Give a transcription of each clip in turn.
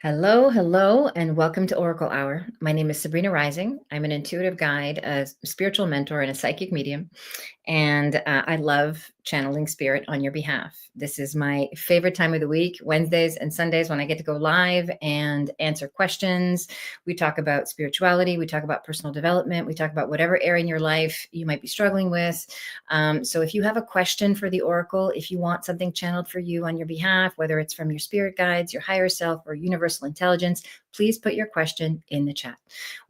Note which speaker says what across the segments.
Speaker 1: Hello, hello, and welcome to Oracle Hour. My name is Sabrina Rising. I'm an intuitive guide, a spiritual mentor, and a psychic medium. And I love channeling spirit on your behalf. This is my favorite time of the week, Wednesdays and Sundays, when I get to go live and answer questions. We talk about spirituality, we talk about personal development, we talk about whatever area in your life you might be struggling with. So if you have a question for the Oracle, if you want something channeled for you on your behalf, whether it's from your spirit guides, your higher self, or universal intelligence, please put your question in the chat.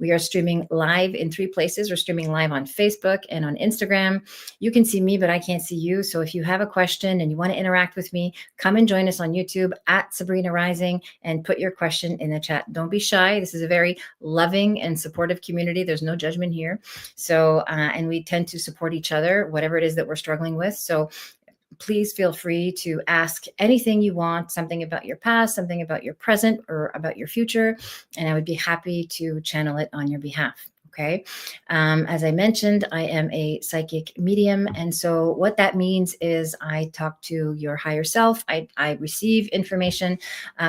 Speaker 1: We are streaming live in 3 places. We're streaming live on Facebook and on Instagram. You can see me, but I can't see you. So if you have a question and you want to interact with me, come and join us on YouTube at Sabrina Rising and put your question in the chat. Don't be shy. This is a very loving and supportive community. There's no judgment here. So, and we tend to support each other, whatever it is that we're struggling with. So please feel free to ask anything you want, something about your past, something about your present, or about your future, and I would be happy to channel it on your behalf. Okay. As I mentioned, I am a psychic medium. And so what that means is I talk to your higher self. I receive information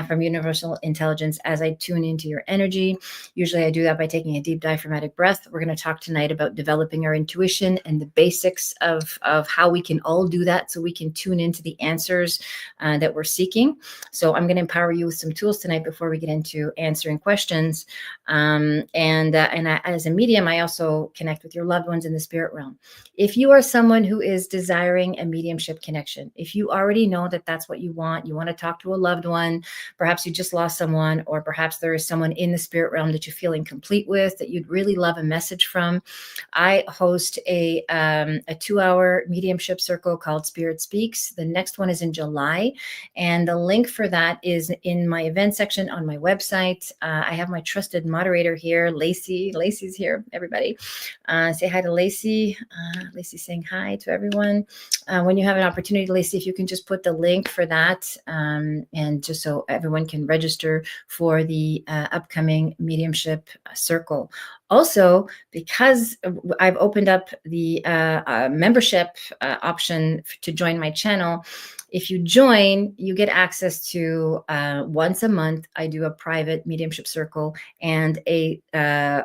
Speaker 1: from universal intelligence as I tune into your energy. Usually I do that by taking a deep diaphragmatic breath. We're going to talk tonight about developing our intuition and the basics of how we can all do that so we can tune into the answers that we're seeking. So I'm going to empower you with some tools tonight before we get into answering questions. As a medium, I also connect with your loved ones in the spirit realm. If you are someone who is desiring a mediumship connection, if you already know that that's what you want to talk to a loved one, perhaps you just lost someone, or perhaps there is someone in the spirit realm that you feel incomplete with, that you'd really love a message from, I host a 2-hour mediumship circle called Spirit Speaks. The next one is in July, and the link for that is in my event section on my website. I have my trusted moderator here, Lacey. Lacey's here, everybody. Say hi to Lacey. Lacey's saying hi to everyone. When you have an opportunity, Lacey, if you can just put the link for that, and just so everyone can register for the upcoming mediumship circle. Also, because I've opened up the membership option to join my channel, if you join, you get access to once a month, I do a private mediumship circle and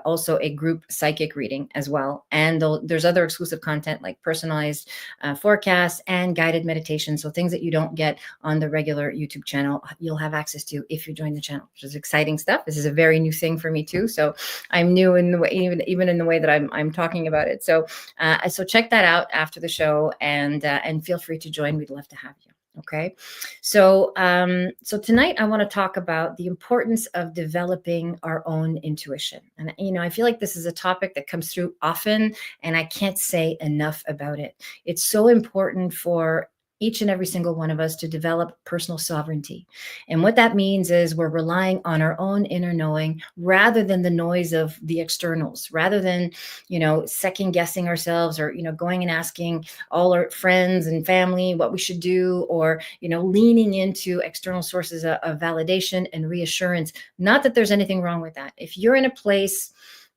Speaker 1: also a group psychic reading as well. And there's other exclusive content like personalized forecasts and guided meditation. So things that you don't get on the regular YouTube channel, you'll have access to if you join the channel, which is exciting stuff. This is a very new thing for me too. So I'm new in the way, even in the way that I'm talking about it. So check that out after the show, and feel free to join. We'd love to have you. Okay. So tonight I want to talk about the importance of developing our own intuition. And, I feel like this is a topic that comes through often, and I can't say enough about it. It's so important for each and every single one of us to develop personal sovereignty. And what that means is we're relying on our own inner knowing rather than the noise of the externals, rather than, second guessing ourselves, or, going and asking all our friends and family what we should do, or, leaning into external sources of validation and reassurance. Not that there's anything wrong with that. If you're in a place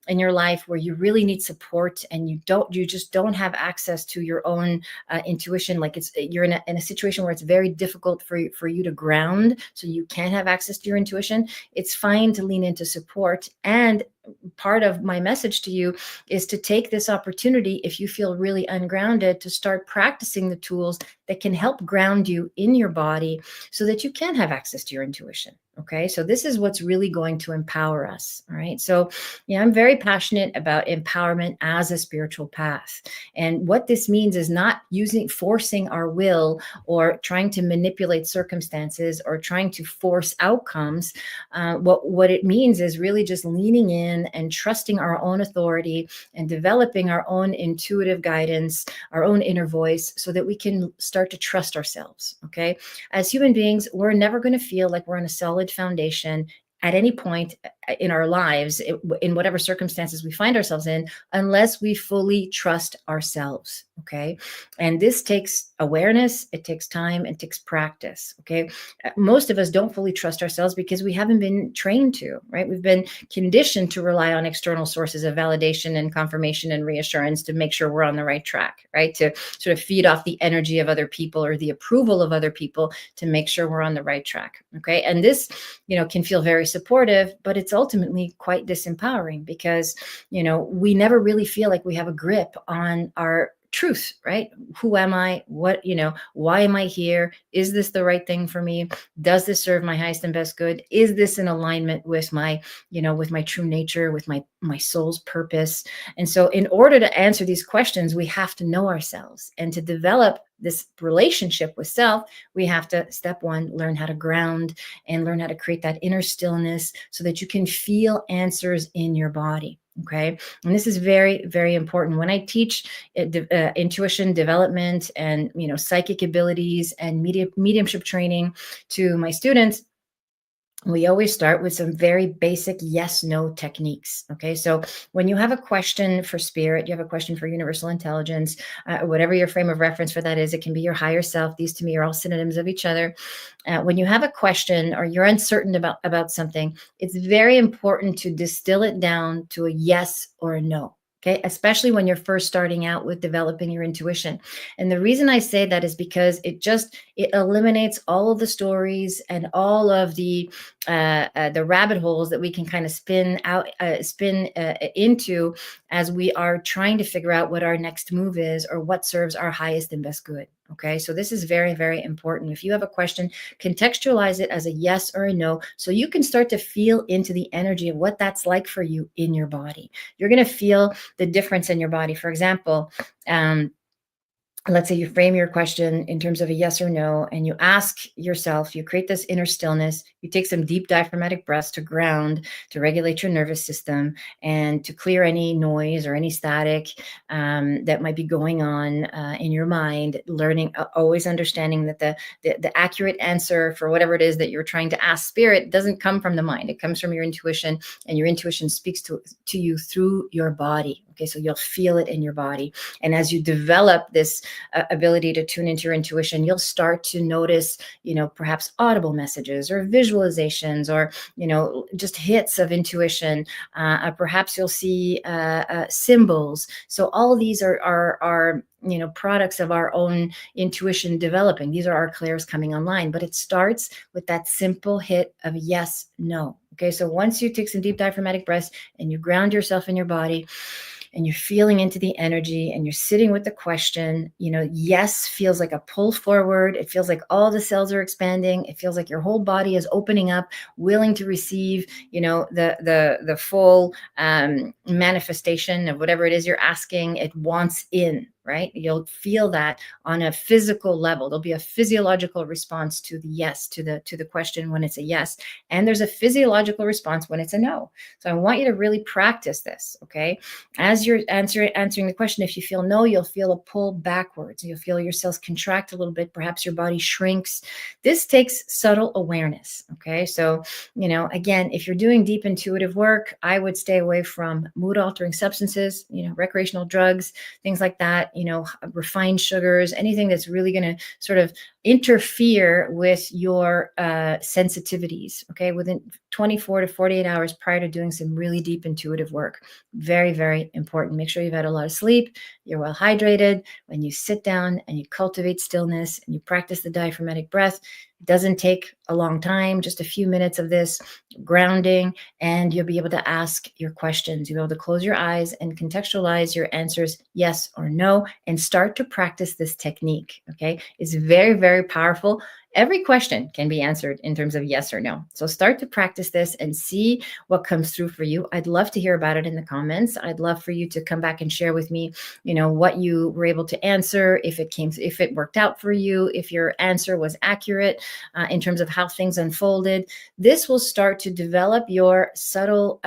Speaker 1: in your life where you really need support and you just don't have access to your own intuition, like you're in a situation where it's very difficult for you to ground, so you can't have access to your intuition, it's fine to lean into support. And part of my message to you is to take this opportunity, if you feel really ungrounded, to start practicing the tools that can help ground you in your body so that you can have access to your intuition. Okay. So this is what's really going to empower us. All right. So, I'm very passionate about empowerment as a spiritual path. And what this means is not forcing our will, or trying to manipulate circumstances, or trying to force outcomes. What it means is really just leaning in and trusting our own authority and developing our own intuitive guidance, our own inner voice, so that we can start to trust ourselves. Okay. As human beings, we're never going to feel like we're on a solid foundation at any point in our lives, in whatever circumstances we find ourselves in, unless we fully trust ourselves. Okay. And this takes awareness, it takes time, it takes practice. Okay. Most of us don't fully trust ourselves because we haven't been trained to, right? We've been conditioned to rely on external sources of validation and confirmation and reassurance to make sure we're on the right track, right? To sort of feed off the energy of other people or the approval of other people to make sure we're on the right track. Okay. And this, can feel very supportive, but it's ultimately quite disempowering because, we never really feel like we have a grip on our truth, right? Who am I? What, why am I here? Is this the right thing for me? Does this serve my highest and best good? Is this in alignment with my, with my true nature, with my soul's purpose? And so in order to answer these questions, we have to know ourselves, and to develop this relationship with self, we have to, step one, learn how to ground and learn how to create that inner stillness so that you can feel answers in your body. Okay. And this is very, very important. When I teach intuition development and, psychic abilities and mediumship training to my students, we always start with some very basic yes, no techniques. Okay. So when you have a question for spirit, you have a question for universal intelligence, whatever your frame of reference for that is, it can be your higher self. These to me are all synonyms of each other. When you have a question or you're uncertain about something, it's very important to distill it down to a yes or a no. Okay, especially when you're first starting out with developing your intuition. And the reason I say that is because it eliminates all of the stories and all of the rabbit holes that we can kind of spin into as we are trying to figure out what our next move is or what serves our highest and best good. Okay, so this is very, very important. If you have a question, contextualize it as a yes or a no, so you can start to feel into the energy of what that's like for you in your body. You're going to feel the difference in your body. For example, let's say you frame your question in terms of a yes or no, and you ask yourself, you create this inner stillness, you take some deep diaphragmatic breaths to ground, to regulate your nervous system, and to clear any noise or any static that might be going on in your mind, learning, always understanding that the accurate answer for whatever it is that you're trying to ask spirit doesn't come from the mind. It comes from your intuition, and your intuition speaks to you through your body. Okay, so you'll feel it in your body. And as you develop this ability to tune into your intuition, you'll start to notice, perhaps audible messages or visualizations or, just hits of intuition. Perhaps you'll see symbols. So all of these are products of our own intuition developing. These are our clairs coming online, but it starts with that simple hit of yes, no. Okay, so once you take some deep diaphragmatic breaths and you ground yourself in your body, and you're feeling into the energy and you're sitting with the question, yes feels like a pull forward. It feels like all the cells are expanding. It feels like your whole body is opening up, willing to receive, the full manifestation of whatever it is you're asking. It wants in, right? You'll feel that on a physical level. There'll be a physiological response to the yes, to the question when it's a yes. And there's a physiological response when it's a no. So I want you to really practice this, okay? As you're answering the question, if you feel no, you'll feel a pull backwards. You'll feel your cells contract a little bit. Perhaps your body shrinks. This takes subtle awareness, okay? So, again, if you're doing deep intuitive work, I would stay away from mood-altering substances, recreational drugs, things like that, refined sugars, anything that's really going to sort of interfere with your sensitivities, okay, within 24 to 48 hours prior to doing some really deep intuitive work. Very, very important. Make sure you've had a lot of sleep, you're well hydrated. When you sit down and you cultivate stillness and you practice the diaphragmatic breath, it doesn't take a long time, just a few minutes of this grounding, and you'll be able to ask your questions. You'll be able to close your eyes and contextualize your answers, yes or no, and start to practice this technique, okay? It's very, very powerful. Every question can be answered in terms of yes or no. So start to practice this and see what comes through for you. I'd love to hear about it in the comments. I'd love for you to come back and share with me, what you were able to answer, if it worked out for you, if your answer was accurate in terms of how things unfolded. This will start to develop your subtle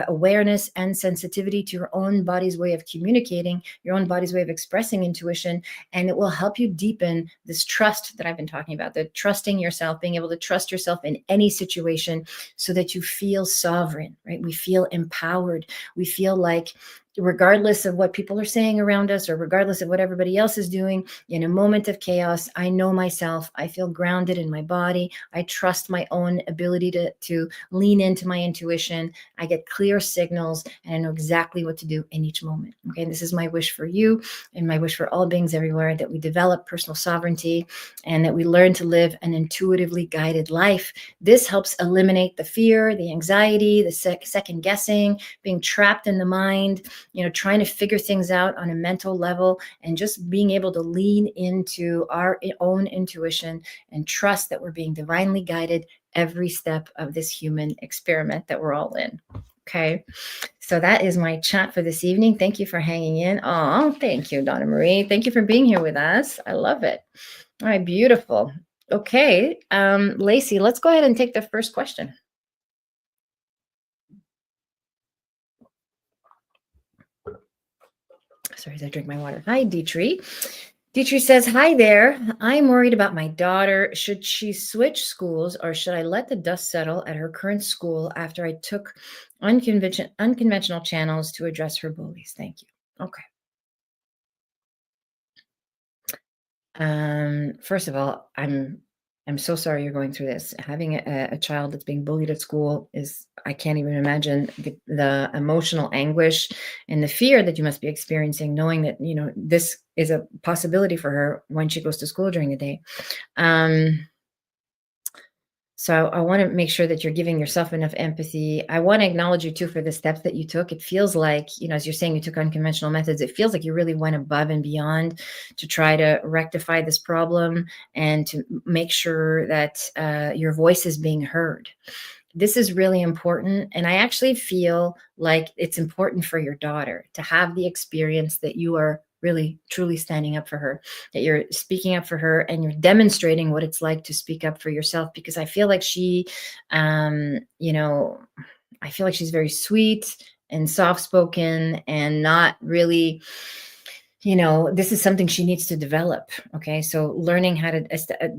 Speaker 1: awareness and sensitivity to your own body's way of communicating, your own body's way of expressing intuition, and it will help you deepen this trust that I've been talking about, the trusting yourself, being able to trust yourself in any situation so that you feel sovereign, right? We feel empowered. We feel like, regardless of what people are saying around us or regardless of what everybody else is doing, in a moment of chaos, I know myself. I feel grounded in my body. I trust my own ability to lean into my intuition. I get clear signals and I know exactly what to do in each moment. Okay, this is my wish for you and my wish for all beings everywhere, that we develop personal sovereignty and that we learn to live an intuitively guided life. This helps eliminate the fear, the anxiety, the second guessing, being trapped in the mind, trying to figure things out on a mental level, and just being able to lean into our own intuition and trust that we're being divinely guided every step of this human experiment that we're all in. Okay. So that is my chat for this evening. Thank you for hanging in. Oh, thank you, Donna Marie. Thank you for being here with us. I love it. All right. Beautiful. Okay. Lacey, let's go ahead and take the first question. Sorry, as I drink my water. Hi, Dietrich. Dietrich says, hi there. I'm worried about my daughter. Should she switch schools or should I let the dust settle at her current school after I took unconventional channels to address her bullies? Thank you. Okay. First of all, I'm so sorry you're going through this. Having a child that's being bullied at school I can't even imagine the emotional anguish and the fear that you must be experiencing, knowing that, this is a possibility for her when she goes to school during the day. So I want to make sure that you're giving yourself enough empathy. I want to acknowledge you too for the steps that you took. It feels like, as you're saying, you took unconventional methods. It feels like you really went above and beyond to try to rectify this problem and to make sure that your voice is being heard. This is really important. And I actually feel like it's important for your daughter to have the experience that you are really, truly standing up for her, that you're speaking up for her and you're demonstrating what it's like to speak up for yourself. Because I feel like I feel like she's very sweet and soft-spoken and not really, this is something she needs to develop. Okay. So learning how to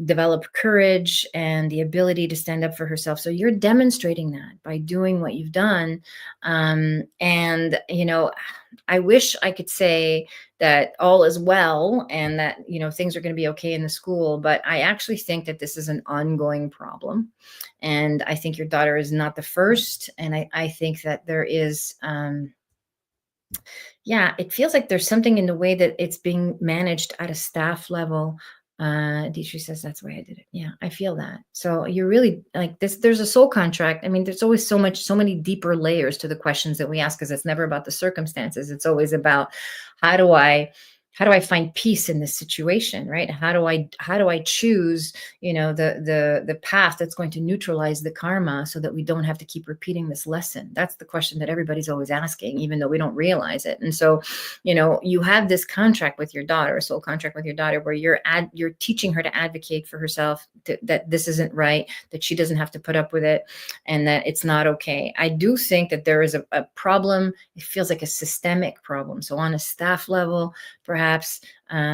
Speaker 1: develop courage and the ability to stand up for herself. So you're demonstrating that by doing what you've done. I wish I could say that all is well and that, things are going to be okay in the school, but I actually think that this is an ongoing problem. And I think your daughter is not the first. And I think that there is, it feels like there's something in the way that it's being managed at a staff level. Dietrich says that's the way I did it. Yeah, I feel that. So you're really like this. There's a soul contract. I mean, there's always so many deeper layers to the questions that we ask, because it's never about the circumstances. It's always about how do I find peace in this situation, right? How do I choose, the path that's going to neutralize the karma so that we don't have to keep repeating this lesson? That's the question that everybody's always asking, even though we don't realize it. And so, you have this contract with your daughter, a soul contract with your daughter, where you're teaching her to advocate for herself, that this isn't right, that she doesn't have to put up with it, and that it's not okay. I do think that there is a problem. It feels like a systemic problem. So on a staff level, perhaps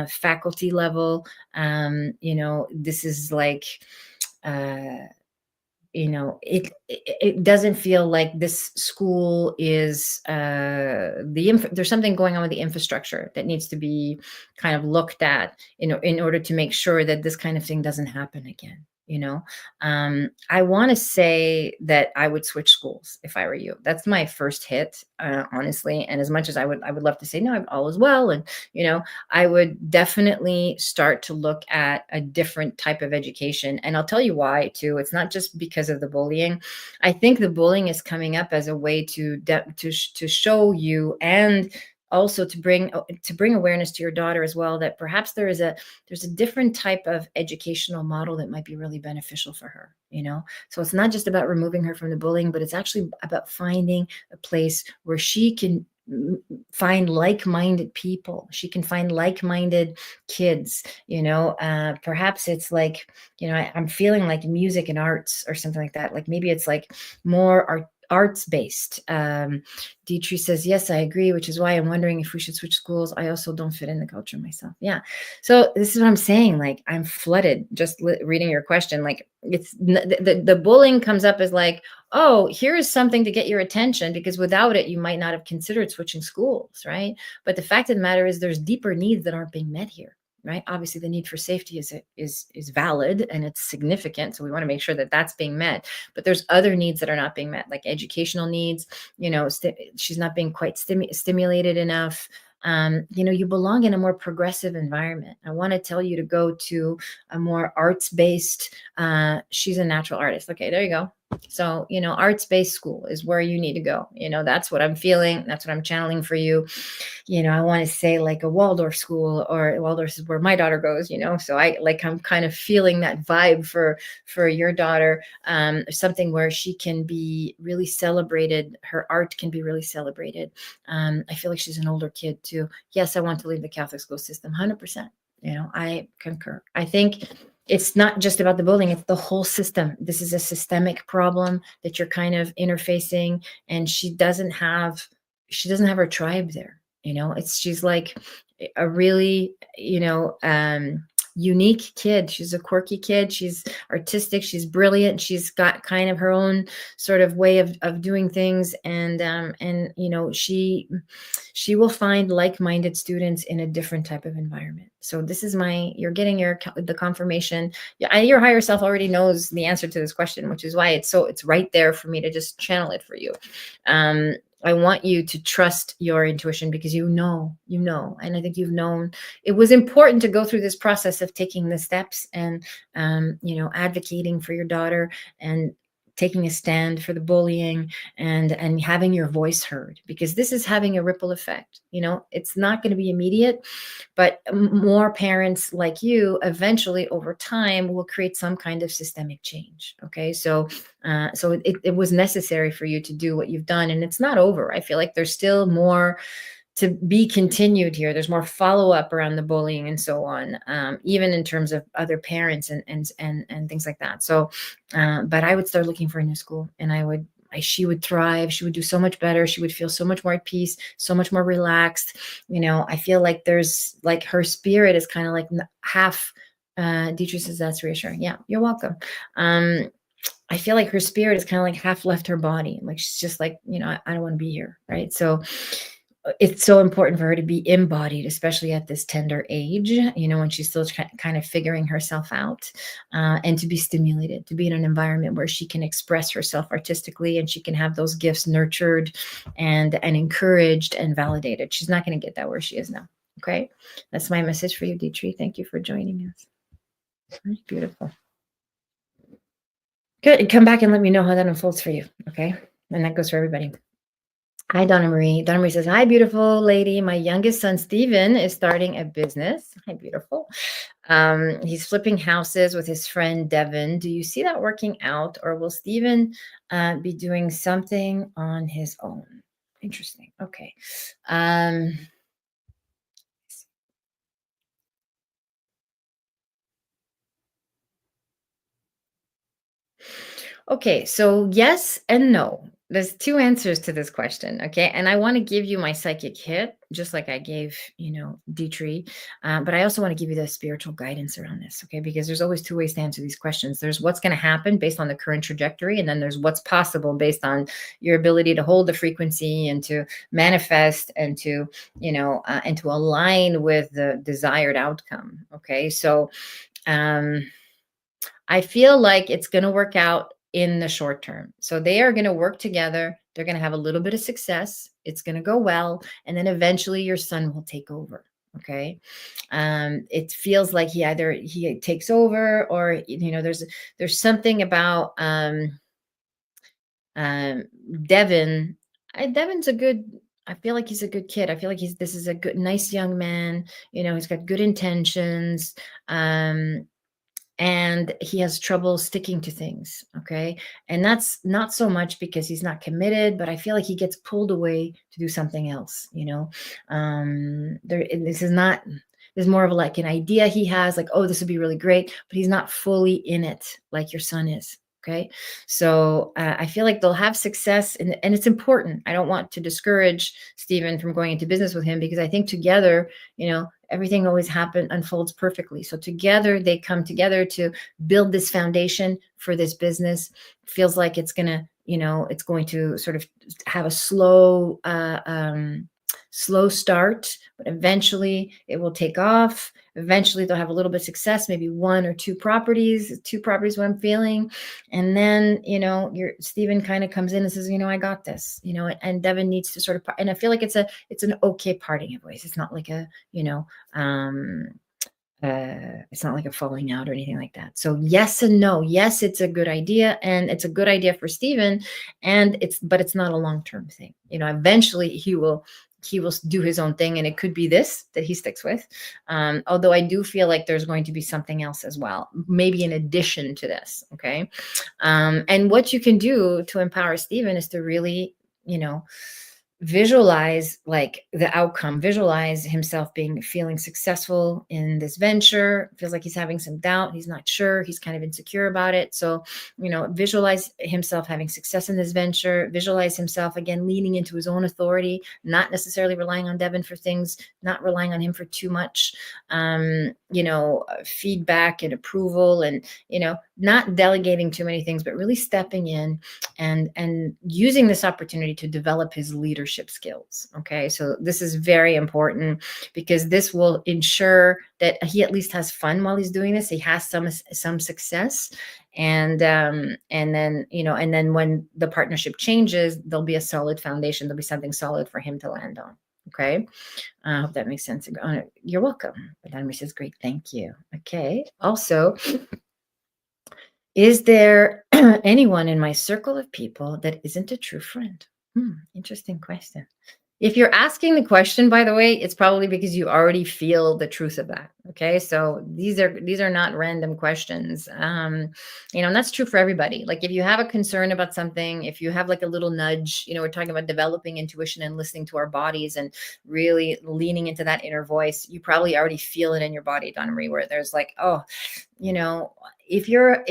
Speaker 1: faculty level, this is like, it doesn't feel like this school is there's something going on with the infrastructure that needs to be kind of looked at, in order to make sure that this kind of thing doesn't happen again. I want to say that I would switch schools if I were you. That's my first hit, honestly. And as much as I would love to say, no, all is well. And, I would definitely start to look at a different type of education. And I'll tell you why too. It's not just because of the bullying. I think the bullying is coming up as a way to show you, and also to bring awareness to your daughter as well, that perhaps there's a different type of educational model that might be really beneficial for her. So it's not just about removing her from the bullying, but it's actually about finding a place where she can find like-minded people. She can find like-minded kids. Perhaps it's like, I'm feeling like music and arts or something like that. Like maybe it's like more arts based. Dietrich says, yes, I agree, which is why I'm wondering if we should switch schools. I also don't fit in the culture myself. Yeah. So this is what I'm saying. Like, I'm flooded just reading your question. Like, it's the bullying comes up as like, oh, here is something to get your attention, because without it, you might not have considered switching schools, right? But the fact of the matter is there's deeper needs that aren't being met here. Right. Obviously, the need for safety is valid and it's significant. So we want to make sure that that's being met. But there's other needs that are not being met, like educational needs. She's not being quite stimulated enough. You belong in a more progressive environment. I want to tell you to go to a more arts-based, she's a natural artist. Okay, there you go. So, arts-based school is where you need to go. That's what I'm feeling. That's what I'm channeling for you. I want to say like a Waldorf school, or Waldorf is where my daughter goes, so I'm kind of feeling that vibe for your daughter, something where she can be really celebrated. Her art can be really celebrated. I feel like she's an older kid too. Yes, I want to leave the Catholic school system 100%. I concur. I think it's not just about the building, it's the whole system. This is a systemic problem that you're kind of interfacing, and she doesn't have her tribe there. She's like a really, unique kid. She's a quirky kid. She's artistic. She's brilliant. She's got kind of her own sort of way of doing things. And she will find like-minded students in a different type of environment. So this is you're getting the confirmation. Your higher self already knows the answer to this question, which is why it's right there for me to just channel it for you. I want you to trust your intuition, because and I think you've known it was important to go through this process of taking the steps and, advocating for your daughter and taking a stand for the bullying and having your voice heard, because this is having a ripple effect. It's not going to be immediate, but more parents like you eventually over time will create some kind of systemic change. Okay. So it was necessary for you to do what you've done, and it's not over. I feel like there's still more to be continued here. There's more follow-up around the bullying and so on, even in terms of other parents and things like that. So, but I would start looking for a new school, and she would thrive. She would do so much better. She would feel so much more at peace, so much more relaxed. I feel like there's like her spirit is kind of like half. Dietrich says that's reassuring. Yeah, you're welcome. I feel like her spirit is kind of like half left her body. Like she's just like, I don't want to be here. Right. So it's so important for her to be embodied, especially at this tender age, when she's still kind of figuring herself out, and to be stimulated, to be in an environment where she can express herself artistically and she can have those gifts nurtured and encouraged and validated. She's not going to get that where she is now. Okay. That's my message for you, Dietrich. Thank you for joining us. Beautiful. Good. Come back and let me know how that unfolds for you. Okay. And that goes for everybody. Hi, Donna Marie. Donna Marie says, hi, beautiful lady. My youngest son, Steven, is starting a business. Hi, beautiful. He's flipping houses with his friend, Devin. Do you see that working out, or will Steven be doing something on his own? Interesting. Okay. Okay, so yes and no. There's two answers to this question, okay? And I want to give you my psychic hit, just like I gave, Dietrich. But I also want to give you the spiritual guidance around this, okay? Because there's always two ways to answer these questions. There's what's going to happen based on the current trajectory, and then there's what's possible based on your ability to hold the frequency and to manifest and to, and to align with the desired outcome, okay? So I feel like it's going to work out in the short term. So they are going to work together. They're going to have a little bit of success. It's going to go well. And then eventually your son will take over. Okay. It feels like he takes over, or, there's something about, Devin. Devin's I feel like he's a good kid. I feel like this is a nice young man. He's got good intentions. And he has trouble sticking to things. Okay. And that's not so much because he's not committed, but I feel like he gets pulled away to do something else. There's more of like an idea he has, like, oh, this would be really great, but he's not fully in it like your son is. Okay. So I feel like they'll have success, and it's important. I don't want to discourage Stephen from going into business with him, because I think together, everything always unfolds perfectly. So together they come together to build this foundation for this business. Feels like it's going to sort of have a slow start, but eventually it will take off. Eventually they'll have a little bit of success, maybe one or two properties, what I'm feeling. And then, your Stephen kind of comes in and says, I got this, and Devin needs to sort of, and I feel like it's an okay parting of ways. It's not like um, it's not like a falling out or anything like that. So yes and no. Yes, it's a good idea, and it's a good idea for Stephen, but it's not a long-term thing. Eventually he will do his own thing, and it could be this that he sticks with. Although I do feel like there's going to be something else as well, maybe in addition to this. Okay. And what you can do to empower Stephen is to really, visualize like the outcome, visualize himself feeling successful in this venture. Feels like he's having some doubt, he's not sure, he's kind of insecure about it. So visualize himself having success in this venture, visualize himself again leaning into his own authority, not necessarily relying on Devin for things, not relying on him for too much feedback and approval, and not delegating too many things, but really stepping in and using this opportunity to develop his leadership skills. Okay. So this is very important, because this will ensure that he at least has fun while he's doing this. He has some success. And then when the partnership changes, there'll be a solid foundation. There'll be something solid for him to land on. Okay. I hope that makes sense. You're welcome. Madame says, great. Thank you. Okay. Also, is there anyone in my circle of people that isn't a true friend? Interesting question. If you're asking the question, by the way, it's probably because you already feel the truth of that. Okay. So these are not random questions. And that's true for everybody. Like if you have a concern about something, if you have like a little nudge, we're talking about developing intuition and listening to our bodies and really leaning into that inner voice. You probably already feel it in your body, Donna Marie, where there's like, oh, if you're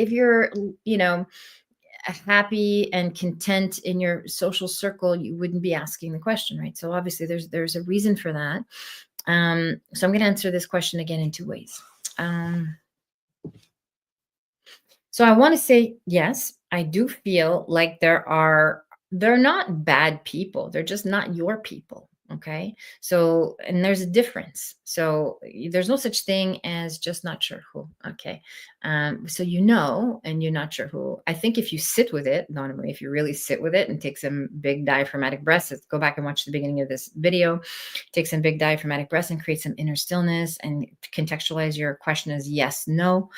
Speaker 1: happy and content in your social circle, you wouldn't be asking the question, right? So obviously there's a reason for that. So I'm going to answer this question again in two ways. So I want to say, yes, I do feel like they're not bad people. They're just not your people. Okay. So, and there's a difference. So there's no such thing as just not sure who. Okay. So, and you're not sure who. I think if you sit with it, Donna Marie, if you really sit with it and take some big diaphragmatic breaths, let's go back and watch the beginning of this video, take some big diaphragmatic breaths and create some inner stillness and contextualize your question as yes, no,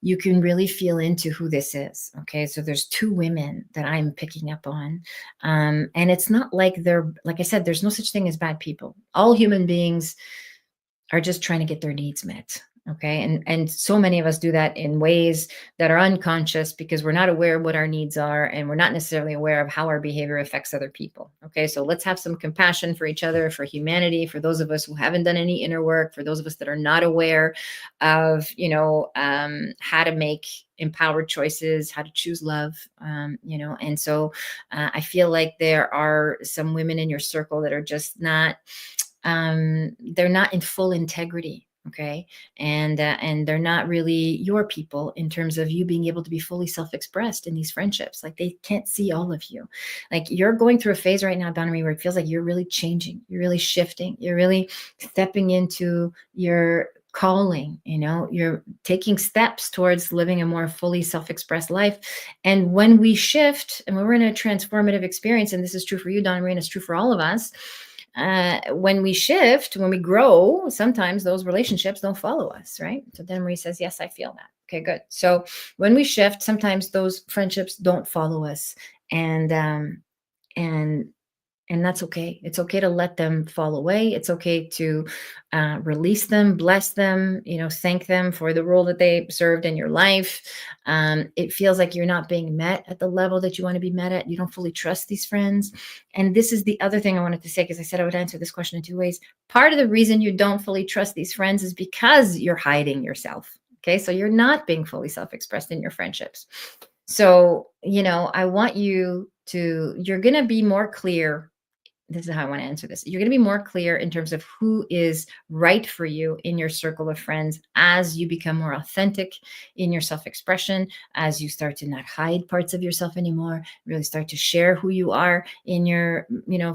Speaker 1: you can really feel into who this is. Okay. So there's two women that I'm picking up on. And it's not like like I said, there's no such thing as bad people. All human beings are just trying to get their needs met. Okay. And so many of us do that in ways that are unconscious because we're not aware of what our needs are, and we're not necessarily aware of how our behavior affects other people. Okay. So let's have some compassion for each other, for humanity, for those of us who haven't done any inner work, for those of us that are not aware of, how to make empowered choices, how to choose love, and so I feel like there are some women in your circle that are just not, they're not in full integrity. Okay. And they're not really your people in terms of you being able to be fully self-expressed in these friendships. Like they can't see all of you. Like you're going through a phase right now, Donna Marie, where it feels like you're really changing. You're really shifting. You're really stepping into your calling, you're taking steps towards living a more fully self-expressed life. And when we shift and when we're in a transformative experience, and this is true for you, Donna Marie, and it's true for all of us, when we shift, when we grow, sometimes those relationships don't follow us, right? So then Marie says, yes, I feel that. Okay, good. So when we shift, sometimes those friendships don't follow us, and that's okay. It's okay to let them fall away. It's okay to release them, bless them, thank them for the role that they served in your life. It feels like you're not being met at the level that you want to be met at. You don't fully trust these friends. And this is the other thing I wanted to say, because I said I would answer this question in two ways. Part of the reason you don't fully trust these friends is because you're hiding yourself. Okay. So you're not being fully self-expressed in your friendships. So, I want you're going to be more clear. This is how I want to answer this. You're going to be more clear in terms of who is right for you in your circle of friends as you become more authentic in your self expression, as you start to not hide parts of yourself anymore, really start to share who you are in your,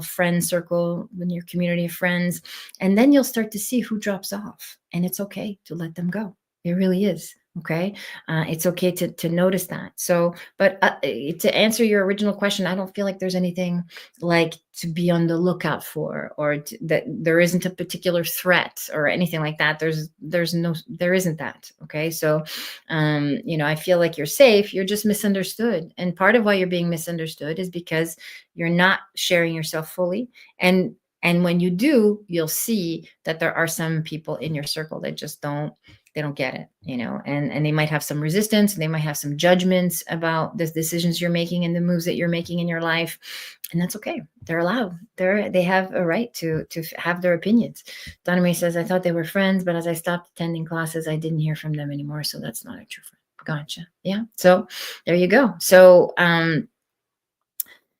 Speaker 1: friend circle, in your community of friends. And then you'll start to see who drops off. And it's okay to let them go. It really is. Okay. It's okay to notice that. So, but to answer your original question, I don't feel like there's anything like to be on the lookout for, or that there isn't a particular threat or anything like that. There isn't that. Okay. So, I feel like you're safe. You're just misunderstood. And part of why you're being misunderstood is because you're not sharing yourself fully. And when you do, you'll see that there are some people in your circle that just they don't get it, and they might have some resistance, and they might have some judgments about the decisions you're making and the moves that you're making in your life. And that's okay. They're allowed. They have a right to have their opinions. Donna Marie says, I thought they were friends, but as I stopped attending classes, I didn't hear from them anymore. So that's not a true friend. Gotcha. Yeah. So there you go. So,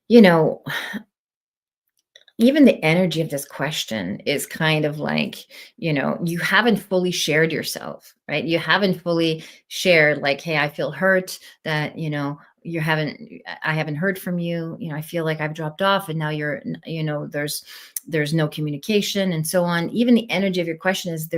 Speaker 1: you know, even the energy of this question is kind of like, you haven't fully shared yourself, right? You haven't fully shared, like, hey, I feel hurt that, I haven't heard from you. I feel like I've dropped off, and now there's no communication and so on. Even the energy of your question is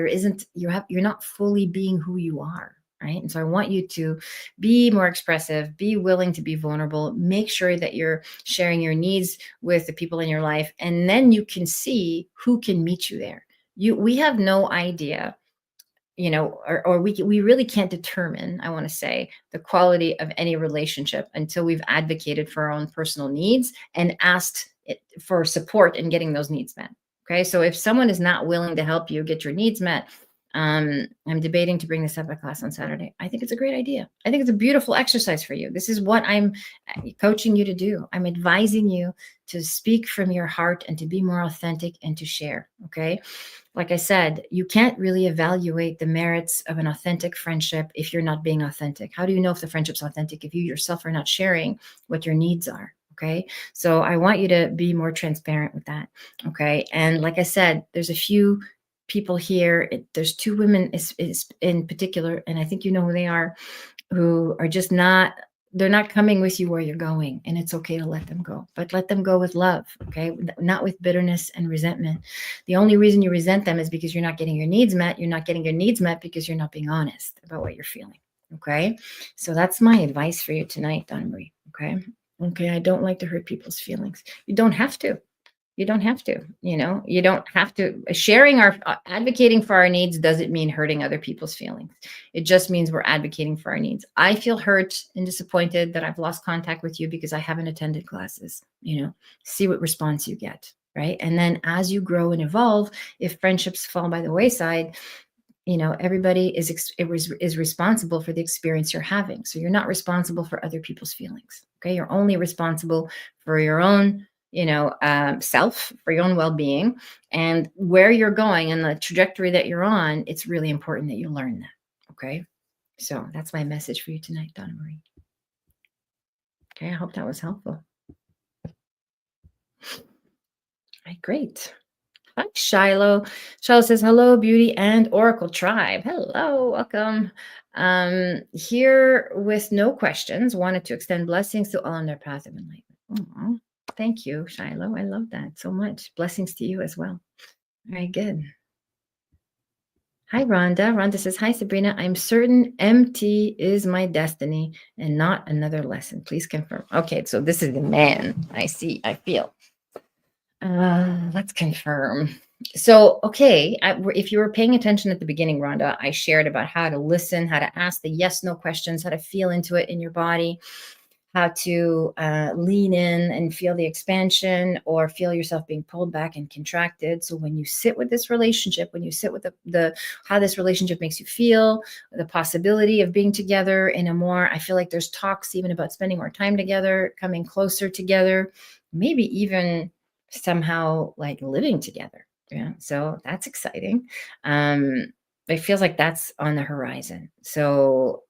Speaker 1: you're not fully being who you are. Right. And so I want you to be more expressive, be willing to be vulnerable, make sure that you're sharing your needs with the people in your life. And then you can see who can meet you there. We have no idea, or we really can't determine, I want to say, the quality of any relationship until we've advocated for our own personal needs and asked for support in getting those needs met. Okay. So if someone is not willing to help you get your needs met, I'm debating to bring this up at class on Saturday. I think it's a great idea. I think it's a beautiful exercise for you. This is what I'm coaching you to do. I'm advising you to speak from your heart and to be more authentic and to share. Okay. Like I said, you can't really evaluate the merits of an authentic friendship if you're not being authentic. How do you know if the friendship's authentic if you yourself are not sharing what your needs are? Okay. So I want you to be more transparent with that. Okay. And like I said, there's a few people here. There's two women is in particular, and I think you know who they are, who are just they're not coming with you where you're going, and it's okay to let them go, but let them go with love. Okay. Not with bitterness and resentment. The only reason you resent them is because you're not getting your needs met. You're not getting your needs met because you're not being honest about what you're feeling. Okay. So that's my advice for you tonight, Donna Marie. Okay. I don't like to hurt people's feelings. You don't have to. You don't have to, you don't have to. Advocating for our needs doesn't mean hurting other people's feelings. It just means we're advocating for our needs. I feel hurt and disappointed that I've lost contact with you because I haven't attended classes. See what response you get. Right. And then as you grow and evolve, if friendships fall by the wayside, everybody is responsible for the experience you're having. So you're not responsible for other people's feelings. Okay. You're only responsible for your own self, for your own well-being, and where you're going and the trajectory that you're on. It's really important that you learn that. Okay. So that's my message for you tonight, Donna Marie. Okay. I hope that was helpful. All right, great. Hi, Shiloh. Shiloh says, hello, Beauty and Oracle Tribe. Hello, welcome. Here with no questions, wanted to extend blessings to all on their path of enlightenment. Aww. Thank you, Shiloh. I love that so much. Blessings to you as well. Very good. Hi, Rhonda. Rhonda says, hi, Sabrina. I'm certain MT is my destiny and not another lesson. Please confirm. Okay, so this is the man. I see. I feel. Let's confirm. So, okay, if you were paying attention at the beginning, Rhonda, I shared about how to listen, how to ask the yes/no questions, how to feel into it in your body, how to lean in and feel the expansion or feel yourself being pulled back and contracted. So when you sit with this relationship, when you sit with the how this relationship makes you feel, the possibility of being together in a more, I feel like there's talks even about spending more time together, coming closer together, maybe even somehow like living together. Yeah. So that's exciting. It feels like that's on the horizon. So,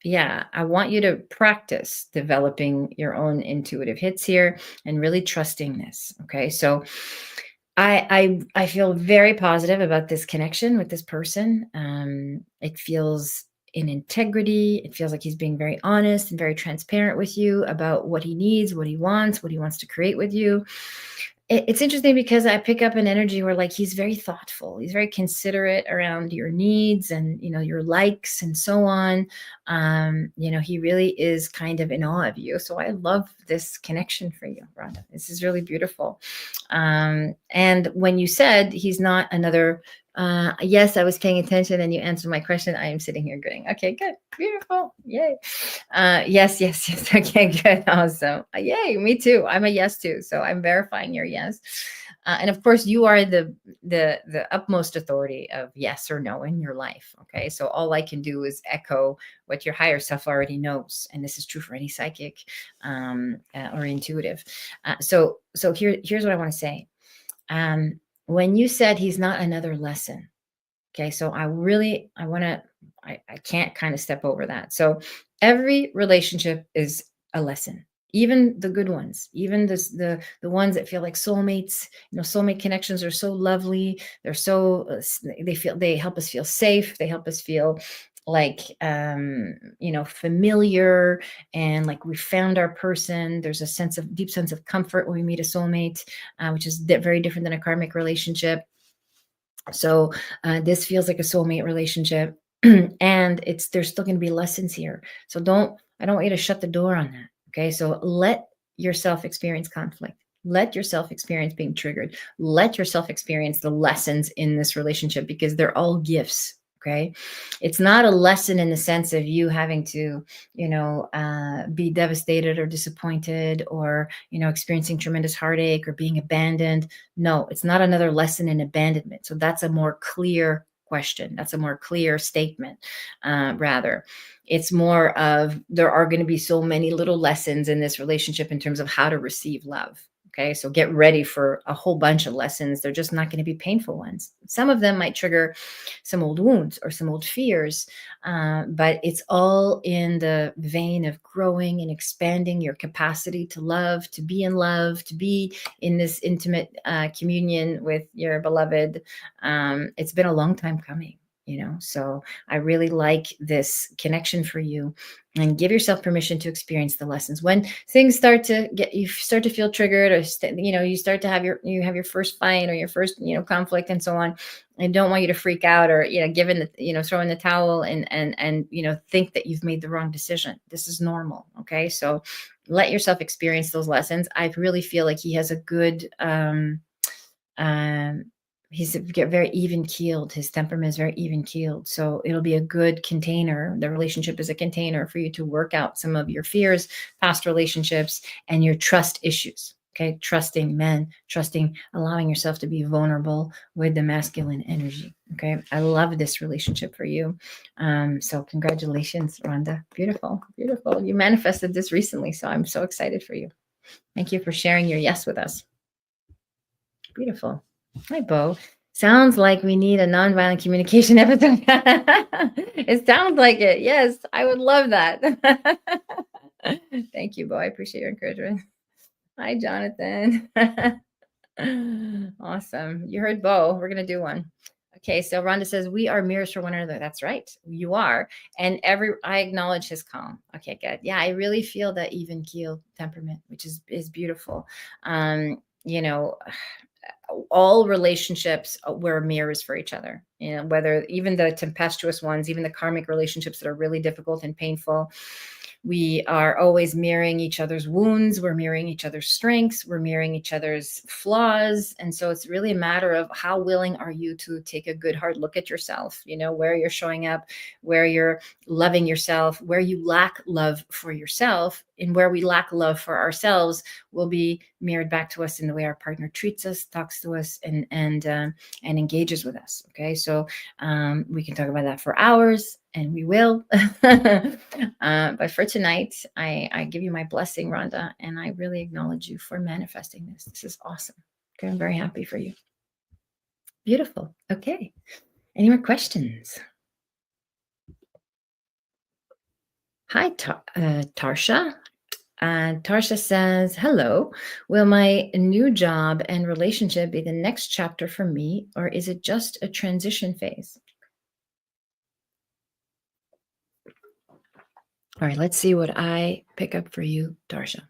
Speaker 1: Yeah, I want you to practice developing your own intuitive hits here and really trusting this. Okay. So I feel very positive about this connection with this person. It feels in integrity. It feels like he's being very honest and very transparent with you about what he needs, what he wants to create with you. It's interesting because I pick up an energy where like he's very thoughtful. He's very considerate around your needs and your likes and so on. He really is kind of in awe of you. So I love this connection for you, Rhonda. This is really beautiful. And when you said he's not another, yes, I was paying attention and you answered my question. I am sitting here grinning. Okay, good. Beautiful. Yay. Yes, yes, yes. Okay, good. Awesome. Yay, me too. I'm a yes too. So I'm verifying your yes. And of course, you are the utmost authority of yes or no in your life. Okay, so all I can do is echo what your higher self already knows, and this is true for any psychic or intuitive. Here's what I want to say. When you said he's not another lesson, okay, so I can't kind of step over that. So every relationship is a lesson, even the good ones, even the ones that feel like soulmates. Soulmate connections are so lovely. They're so they help us feel safe. They help us feel like familiar, and like we found our person. There's a deep sense of comfort when we meet a soulmate, which is very different than a karmic relationship. So this feels like a soulmate relationship, and there's still going to be lessons here. So I don't want you to shut the door on that. Okay, so let yourself experience conflict. Let yourself experience being triggered. Let yourself experience the lessons in this relationship, because they're all gifts. Okay, it's not a lesson in the sense of you having to, be devastated or disappointed, or experiencing tremendous heartache or being abandoned. No, it's not another lesson in abandonment. So that's a more clear question. That's a more clear statement, rather. It's more of there are going to be so many little lessons in this relationship in terms of how to receive love. Okay, so get ready for a whole bunch of lessons. They're just not going to be painful ones. Some of them might trigger some old wounds or some old fears, but it's all in the vein of growing and expanding your capacity to love, to be in love, to be in this intimate communion with your beloved. It's been a long time coming. So I really like this connection for you, and give yourself permission to experience the lessons. When things you start to feel triggered, or you start to have your first fight or your first conflict and so on. I don't want you to freak out, or throw in the towel and think that you've made the wrong decision. This is normal. Okay, so let yourself experience those lessons. I really feel like he has a good um he's very even keeled. His temperament is very even keeled. So it'll be a good container. The relationship is a container for you to work out some of your fears, past relationships, and your trust issues. Okay. Trusting men, allowing yourself to be vulnerable with the masculine energy. Okay. I love this relationship for you. So congratulations, Rhonda. Beautiful, beautiful. You manifested this recently. So I'm so excited for you. Thank you for sharing your yes with us. Beautiful. Hi, Bo. Sounds like we need a nonviolent communication episode. It sounds like it. Yes, I would love that. Thank you, Bo. I appreciate your encouragement. Hi, Jonathan. Awesome. You heard Bo. We're going to do one. Okay, so Rhonda says, we are mirrors for one another. That's right. You are. And I acknowledge his calm. Okay, good. Yeah, I really feel that even keel temperament, which is beautiful. You know, all relationships were mirrors for each other, whether even the tempestuous ones, even the karmic relationships that are really difficult and painful. We are always mirroring each other's wounds. We're mirroring each other's strengths. We're mirroring each other's flaws. And so it's really a matter of how willing are you to take a good hard look at yourself, where you're showing up, where you're loving yourself, where you lack love for yourself, and where we lack love for ourselves will be mirrored back to us in the way our partner treats us, talks to us, and engages with us. Okay, so we can talk about that for hours, and we will. But for tonight, I give you my blessing, Rhonda, and I really acknowledge you for manifesting this. This is awesome. Okay, I'm very happy for you. Beautiful. Okay. Any more questions? Hi, Tarsha. Tarsha says, hello. Will my new job and relationship be the next chapter for me, or is it just a transition phase? All right, let's see what I pick up for you, Tarsha.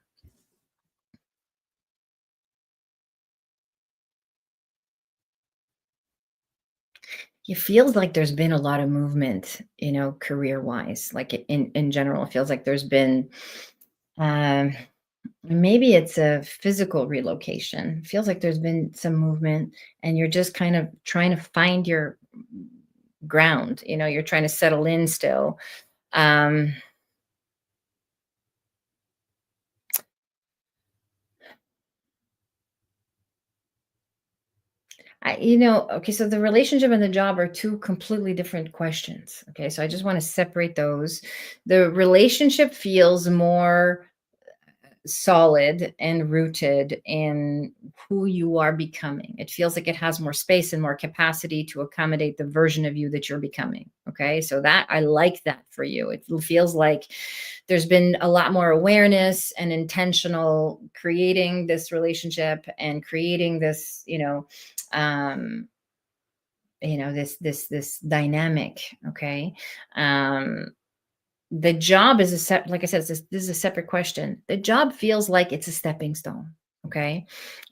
Speaker 1: It feels like there's been a lot of movement, career wise, like in general. It feels like there's been, um, maybe it's a physical relocation. Feels like there's been some movement and you're just kind of trying to find your ground. You're trying to settle in still. Um, okay, so the relationship and the job are two completely different questions. Okay, so I just want to separate those. The relationship feels more solid and rooted in who you are becoming. It feels like it has more space and more capacity to accommodate the version of you that you're becoming. Okay. So that I like that for you. It feels like there's been a lot more awareness and intentional creating this relationship and creating this, um, this dynamic. Okay. Um, the job is like I said, this is a separate question. The job feels like it's a stepping stone. Okay.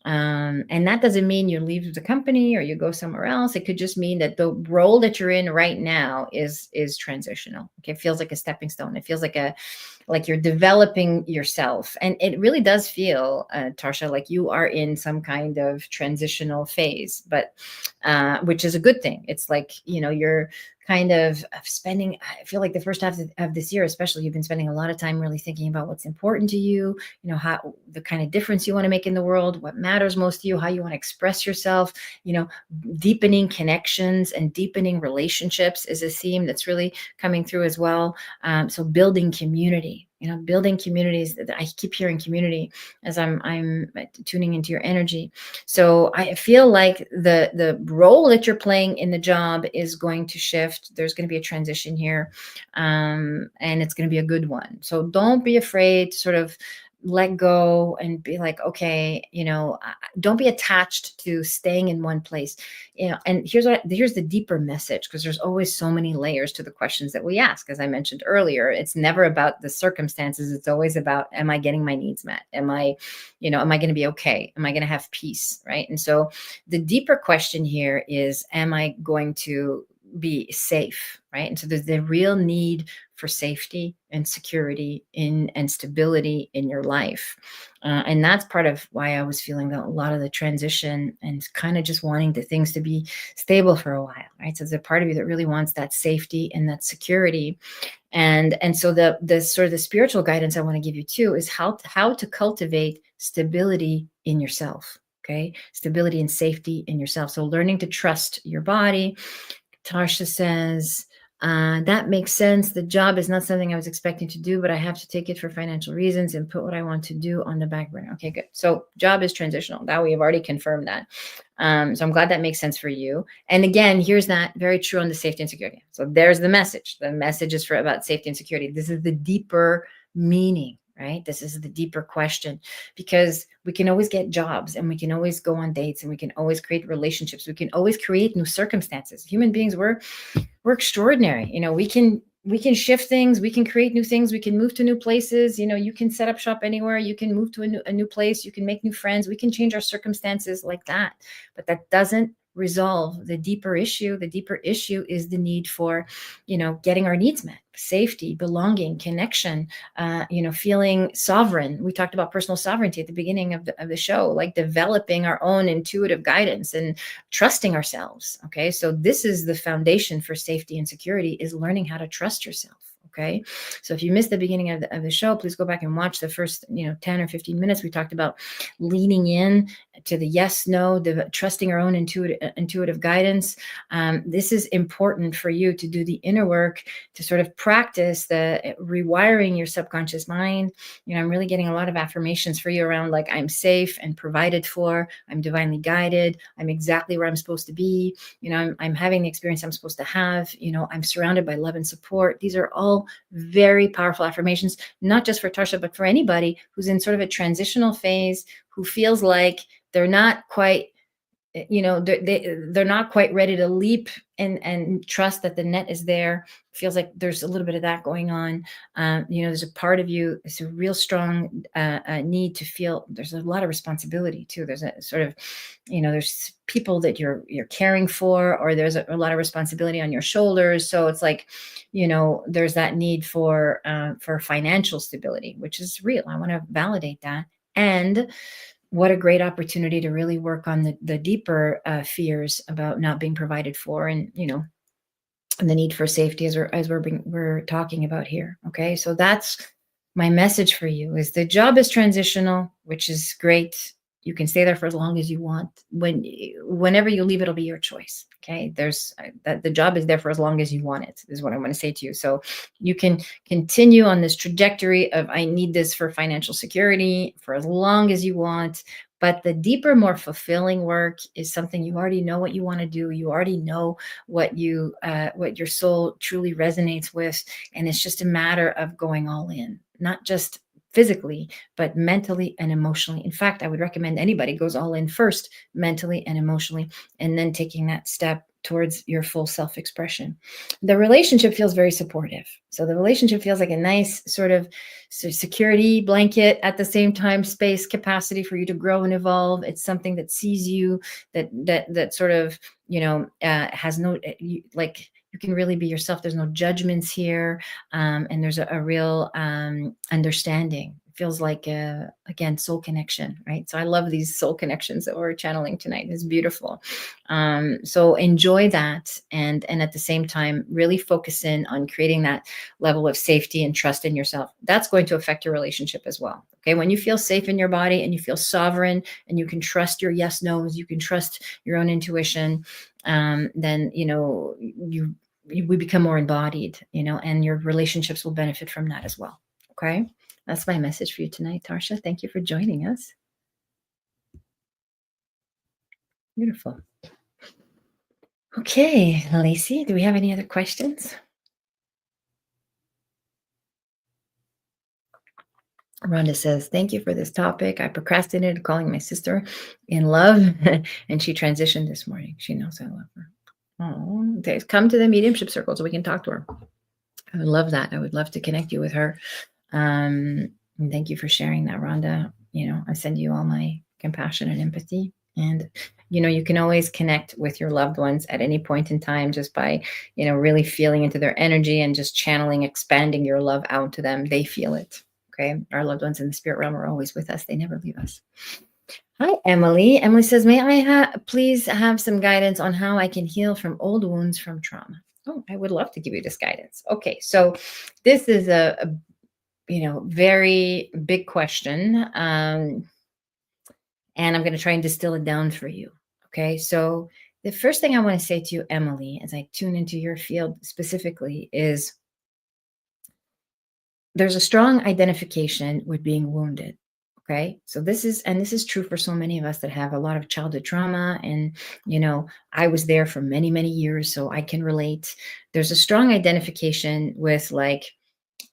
Speaker 1: And that doesn't mean you leave the company or you go somewhere else. It could just mean that the role that you're in right now is transitional. Okay. It feels like a stepping stone. It feels like you're developing yourself. And it really does feel, Tarsha, like you are in some kind of transitional phase, but which is a good thing. It's like, you're kind of spending, I feel like the first half of this year, especially, you've been spending a lot of time really thinking about what's important to you, how the kind of difference you want to make in the world, what matters most to you, how you want to express yourself, you know, deepening connections and deepening relationships is a theme that's really coming through as well. So building community, building communities. I keep hearing community as I'm tuning into your energy. So I feel like the role that you're playing in the job is going to shift. There's going to be a transition here, and it's going to be a good one. So don't be afraid to sort of let go and be like, okay, don't be attached to staying in one place. And here's the deeper message, because there's always so many layers to the questions that we ask. As I mentioned earlier, it's never about the circumstances. It's always about, am I getting my needs met? Am I going to be okay? Am I going to have peace? Right. And so the deeper question here is, am I going to be safe? Right. And so there's the real need for safety and security and stability in your life. And that's part of why I was feeling a lot of the transition and kind of just wanting the things to be stable for a while. Right. So there's a part of you that really wants that safety and that security. And so the sort of the spiritual guidance I want to give you too is how to cultivate stability in yourself. Okay. Stability and safety in yourself. So learning to trust your body. Tarsha says, that makes sense. The job is not something I was expecting to do, but I have to take it for financial reasons and put what I want to do on the back burner. Okay, good. So job is transitional. That we have already confirmed that. So I'm glad that makes sense for you. And again, here's that very true on the safety and security. So there's the message. The message is about safety and security. This is the deeper meaning, right? This is the deeper question, because we can always get jobs and we can always go on dates and we can always create relationships. We can always create new circumstances. Human beings, we're extraordinary. We can shift things, we can create new things, we can move to new places. You can set up shop anywhere, you can move to a new place, you can make new friends, we can change our circumstances like that. But that doesn't resolve the deeper issue. The deeper issue is the need for, getting our needs met: safety, belonging, connection, feeling sovereign. We talked about personal sovereignty at the beginning of the show, like developing our own intuitive guidance and trusting ourselves. Okay. So this is the foundation for safety and security, is learning how to trust yourself. Okay. So if you missed the beginning of the show, please go back and watch the first, 10 or 15 minutes. We talked about leaning in to the yes, no, the trusting our own intuitive guidance. This is important for you to do the inner work, to sort of practice the rewiring your subconscious mind. I'm really getting a lot of affirmations for you around like, I'm safe and provided for, I'm divinely guided, I'm exactly where I'm supposed to be, I'm having the experience I'm supposed to have, I'm surrounded by love and support. These are all very powerful affirmations, not just for Tarsha, but for anybody who's in sort of a transitional phase, who feels like they're not quite, they're not quite ready to leap and trust that the net is there. Feels like there's a little bit of that going on. There's a part of you, it's a real strong need to feel there's a lot of responsibility too. There's a sort of, there's people that you're caring for, or there's a lot of responsibility on your shoulders. So it's like, there's that need for financial stability, which is real. I want to validate that. And what a great opportunity to really work on the deeper fears about not being provided for, and and the need for safety, as we're talking about here. Okay, so that's my message for you: is the job is transitional, which is great. You can stay there for as long as you want. Whenever you leave, it'll be your choice. Okay, there's that the job is there for as long as you want it, is what I want to say to you. So you can continue on this trajectory of, I need this for financial security, for as long as you want. But the deeper, more fulfilling work is something you already know what you want to do. You already know what your soul truly resonates with, and it's just a matter of going all in, not just physically, but mentally and emotionally. In fact, I would recommend anybody goes all in first, mentally and emotionally, and then taking that step towards your full self-expression. The relationship feels very supportive. So the relationship feels like a nice sort of security blanket, at the same time, space, capacity for you to grow and evolve. It's something that sees you, that sort of, has no, like, you can really be yourself. There's no judgments here. And there's a real understanding. It feels like, again, soul connection, right? So I love these soul connections that we're channeling tonight. It's beautiful. So enjoy that. And at the same time, really focus in on creating that level of safety and trust in yourself. That's going to affect your relationship as well. Okay. When you feel safe in your body and you feel sovereign and you can trust your yes, no's, you can trust your own intuition, then, we become more embodied, and your relationships will benefit from that as well. Okay. That's my message for you tonight, Tarsha. Thank you for joining us. Beautiful. Okay, Lacey, do we have any other questions? Rhonda says, thank you for this topic. I procrastinated calling my sister in love and she transitioned this morning. She knows I love her. Oh, come to the mediumship circle so we can talk to her. I would love that. I would love to connect you with her. And thank you for sharing that, Rhonda. I send you all my compassion and empathy. And, you can always connect with your loved ones at any point in time just by, really feeling into their energy and just channeling, expanding your love out to them. They feel it. Okay. Our loved ones in the spirit realm are always with us. They never leave us. Hi, Emily. Emily says, may I please have some guidance on how I can heal from old wounds from trauma? Oh, I would love to give you this guidance. Okay. So this is a very big question. And I'm going to try and distill it down for you. Okay. So the first thing I want to say to you, Emily, as I tune into your field specifically, is there's a strong identification with being wounded. Okay. So this is true for so many of us that have a lot of childhood trauma. And, I was there for many, many years, so I can relate. There's a strong identification with, like,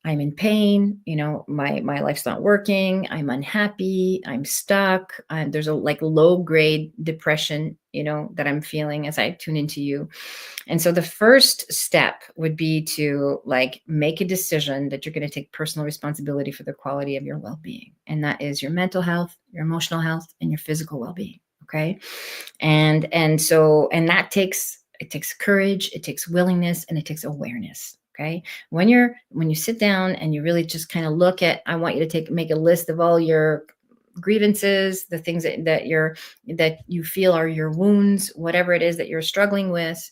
Speaker 1: I'm in pain, my life's not working, I'm unhappy, I'm stuck. There's a low grade depression, that I'm feeling as I tune into you. And so the first step would be to make a decision that you're going to take personal responsibility for the quality of your well-being. And that is your mental health, your emotional health, and your physical well-being. Okay. And that takes courage, it takes willingness, and it takes awareness. Okay. When you sit down and you really just kind of look at, I want you to make a list of all your grievances, the things that you feel are your wounds, whatever it is that you're struggling with,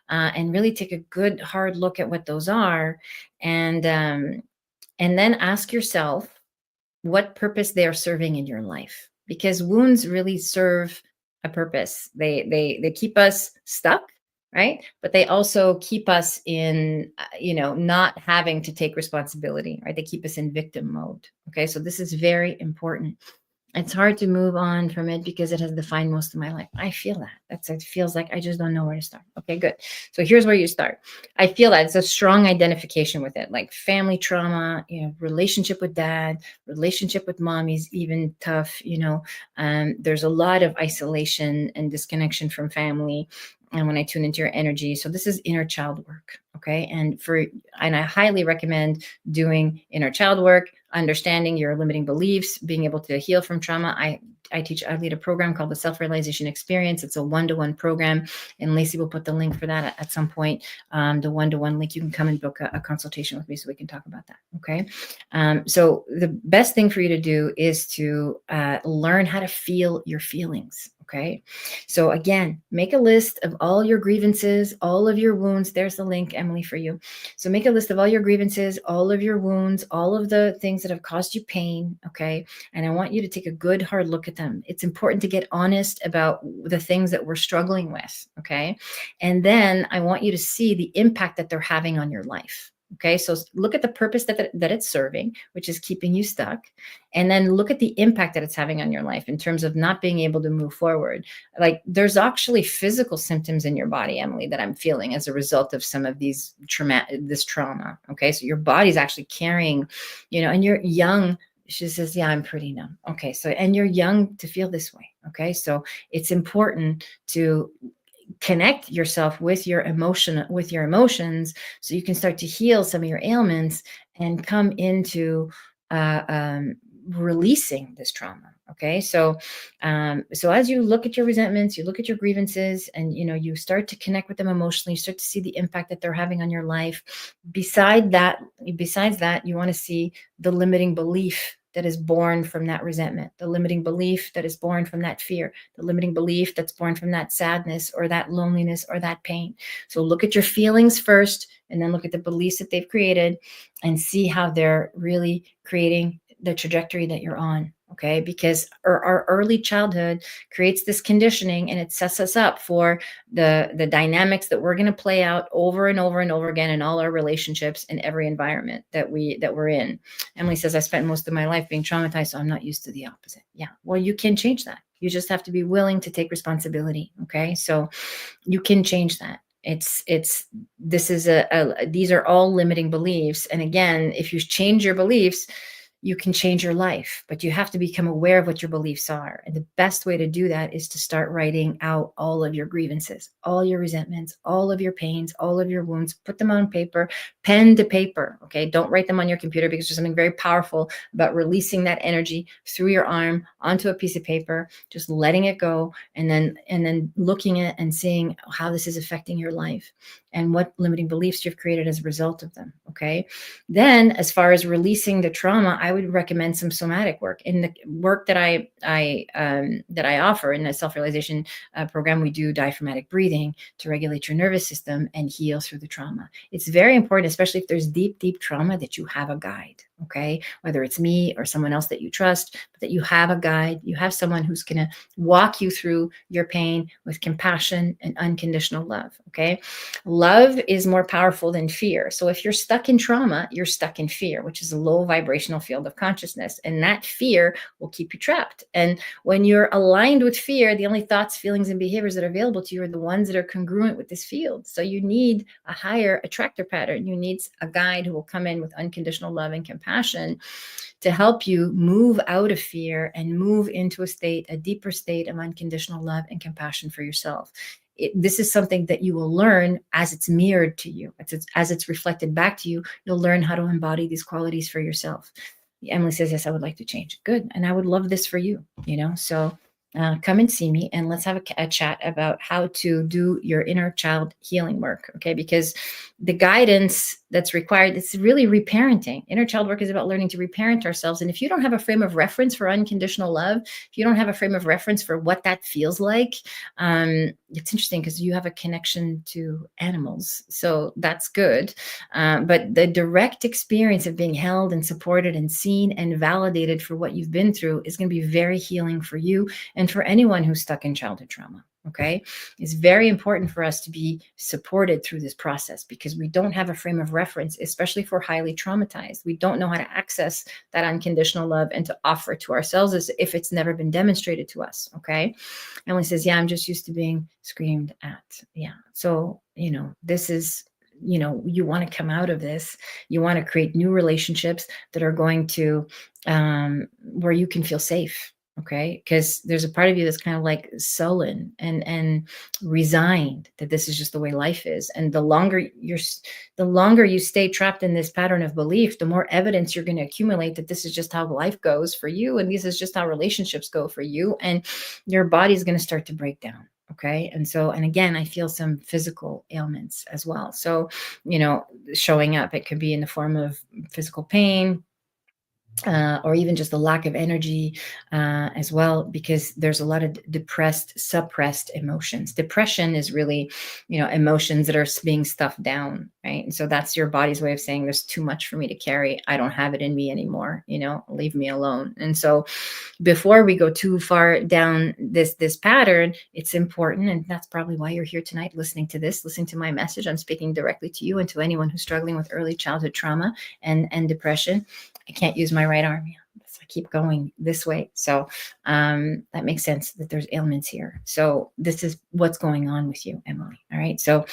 Speaker 1: and really take a good hard look at what those are, and then ask yourself what purpose they are serving in your life. because wounds really serve a purpose. They keep us stuck, right? But they also keep us in, not having to take responsibility, right? They keep us in victim mode. Okay, so this is very important. It's hard to move on from it because it has defined most of my life. I feel that. It feels like I just don't know where to start. Okay, good. So here's where you start. I feel that it's a strong identification with it, like family trauma, relationship with dad, relationship with mom is even tough. There's a lot of isolation and disconnection from family. And when I tune into your energy, so this is inner child work. Okay, and I highly recommend doing inner child work, understanding your limiting beliefs, being able to heal from trauma. I lead a program called the Self-Realization Experience. It's a one-to-one program, and Lacey will put the link for that at some point. The one-to-one link, you can come and book a consultation with me so we can talk about that. Okay. So the best thing for you to do is to learn how to feel your feelings. Okay. So again, make a list of all your grievances, all of your wounds. There's the link, Emily, for you. So make a list of all your grievances, all of your wounds, all of the things that have caused you pain. Okay. And I want you to take a good hard look at them. It's important to get honest about the things that we're struggling with. Okay. And then I want you to see the impact that they're having on your life. Okay, so look at the purpose that it's serving, which is keeping you stuck. And then look at the impact that it's having on your life in terms of not being able to move forward. Like there's actually physical symptoms in your body, Emily, that I'm feeling as a result of some of this trauma. Okay, so your body's actually carrying, and you're young. She says, yeah, I'm pretty numb. Okay, so, and you're young to feel this way. Okay, so it's important to connect yourself with your emotions so you can start to heal some of your ailments and come into releasing this trauma. Okay, so as you look at your resentments, you look at your grievances, and you start to connect with them emotionally, you start to see the impact that they're having on your life. Besides that, you want to see the limiting belief that is born from that resentment, the limiting belief that is born from that fear, the limiting belief that's born from that sadness or that loneliness or that pain. So look at your feelings first, and then look at the beliefs that they've created and see how they're really creating the trajectory that you're on. Okay, because our early childhood creates this conditioning, and it sets us up for the dynamics that we're going to play out over and over and over again in all our relationships in every environment that we're in. Emily says, I spent most of my life being traumatized, so I'm not used to the opposite. Yeah, well, you can change that. You just have to be willing to take responsibility. Okay, so you can change that. These are all limiting beliefs, and again, if you change your beliefs, you can change your life, but you have to become aware of what your beliefs are. And the best way to do that is to start writing out all of your grievances, all your resentments, all of your pains, all of your wounds. Put them on paper, pen to paper. Okay, don't write them on your computer, because there's something very powerful about releasing that energy through your arm onto a piece of paper, just letting it go, and then looking at and seeing how this is affecting your life and what limiting beliefs you've created as a result of them. Okay. Then, as far as releasing the trauma, I would recommend some somatic work. In the work that I offer in the self-realization program, we do diaphragmatic breathing to regulate your nervous system and heal through the trauma. It's very important, especially if there's deep, deep trauma, that you have a guide. Okay, whether it's me or someone else that you trust, but that you have a guide, you have someone who's going to walk you through your pain with compassion and unconditional love. Okay, love is more powerful than fear. So if you're stuck in trauma, you're stuck in fear, which is a low vibrational field of consciousness, and that fear will keep you trapped. And when you're aligned with fear, the only thoughts, feelings, and behaviors that are available to you are the ones that are congruent with this field. So you need a higher attractor pattern. You need a guide who will come in with unconditional love and compassion to help you move out of fear and move into a deeper state of unconditional love and compassion for yourself. This is something that you will learn as it's mirrored to you, as it's reflected back to you. You'll learn how to embody these qualities for yourself. Emily says, yes, I would like to change. Good. And I would love this for you, So come and see me and let's have a chat about how to do your inner child healing work. Okay. Because the guidance that's required, it's really reparenting. Inner child work is about learning to reparent ourselves. And if you don't have a frame of reference for unconditional love, if you don't have a frame of reference for what that feels like, it's interesting because you have a connection to animals. So that's good. But the direct experience of being held and supported and seen and validated for what you've been through is going to be very healing for you and for anyone who's stuck in childhood trauma. Okay. It's very important for us to be supported through this process because we don't have a frame of reference, especially for highly traumatized. We don't know how to access that unconditional love and to offer it to ourselves as if it's never been demonstrated to us. Okay. Emily says, yeah, I'm just used to being screamed at. Yeah. So, this is, you want to come out of this. You want to create new relationships that are going to, where you can feel safe. Okay. Because there's a part of you that's kind of like sullen and resigned that this is just the way life is. And the longer you stay trapped in this pattern of belief, the more evidence you're going to accumulate that this is just how life goes for you. And this is just how relationships go for you. And your body's going to start to break down. Okay. And again, I feel some physical ailments as well. So, showing up, it could be in the form of physical pain, or even just a lack of energy as well, because there's a lot of depressed, suppressed emotions. Depression is really, emotions that are being stuffed down, right? And so that's your body's way of saying there's too much for me to carry. I don't have it in me anymore, leave me alone. And so before we go too far down this pattern, it's important, and that's probably why you're here tonight listening to my message. I'm speaking directly to you and to anyone who's struggling with early childhood trauma and depression. I can't use my right arm. So I keep going this way. So that makes sense that there's ailments here. So this is what's going on with you, Emily. All right. So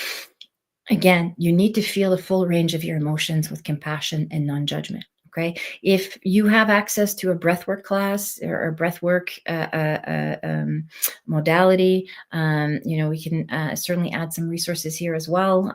Speaker 1: again, you need to feel the full range of your emotions with compassion and non-judgment. Okay. If you have access to a breathwork class or a breathwork modality, we can certainly add some resources here as well.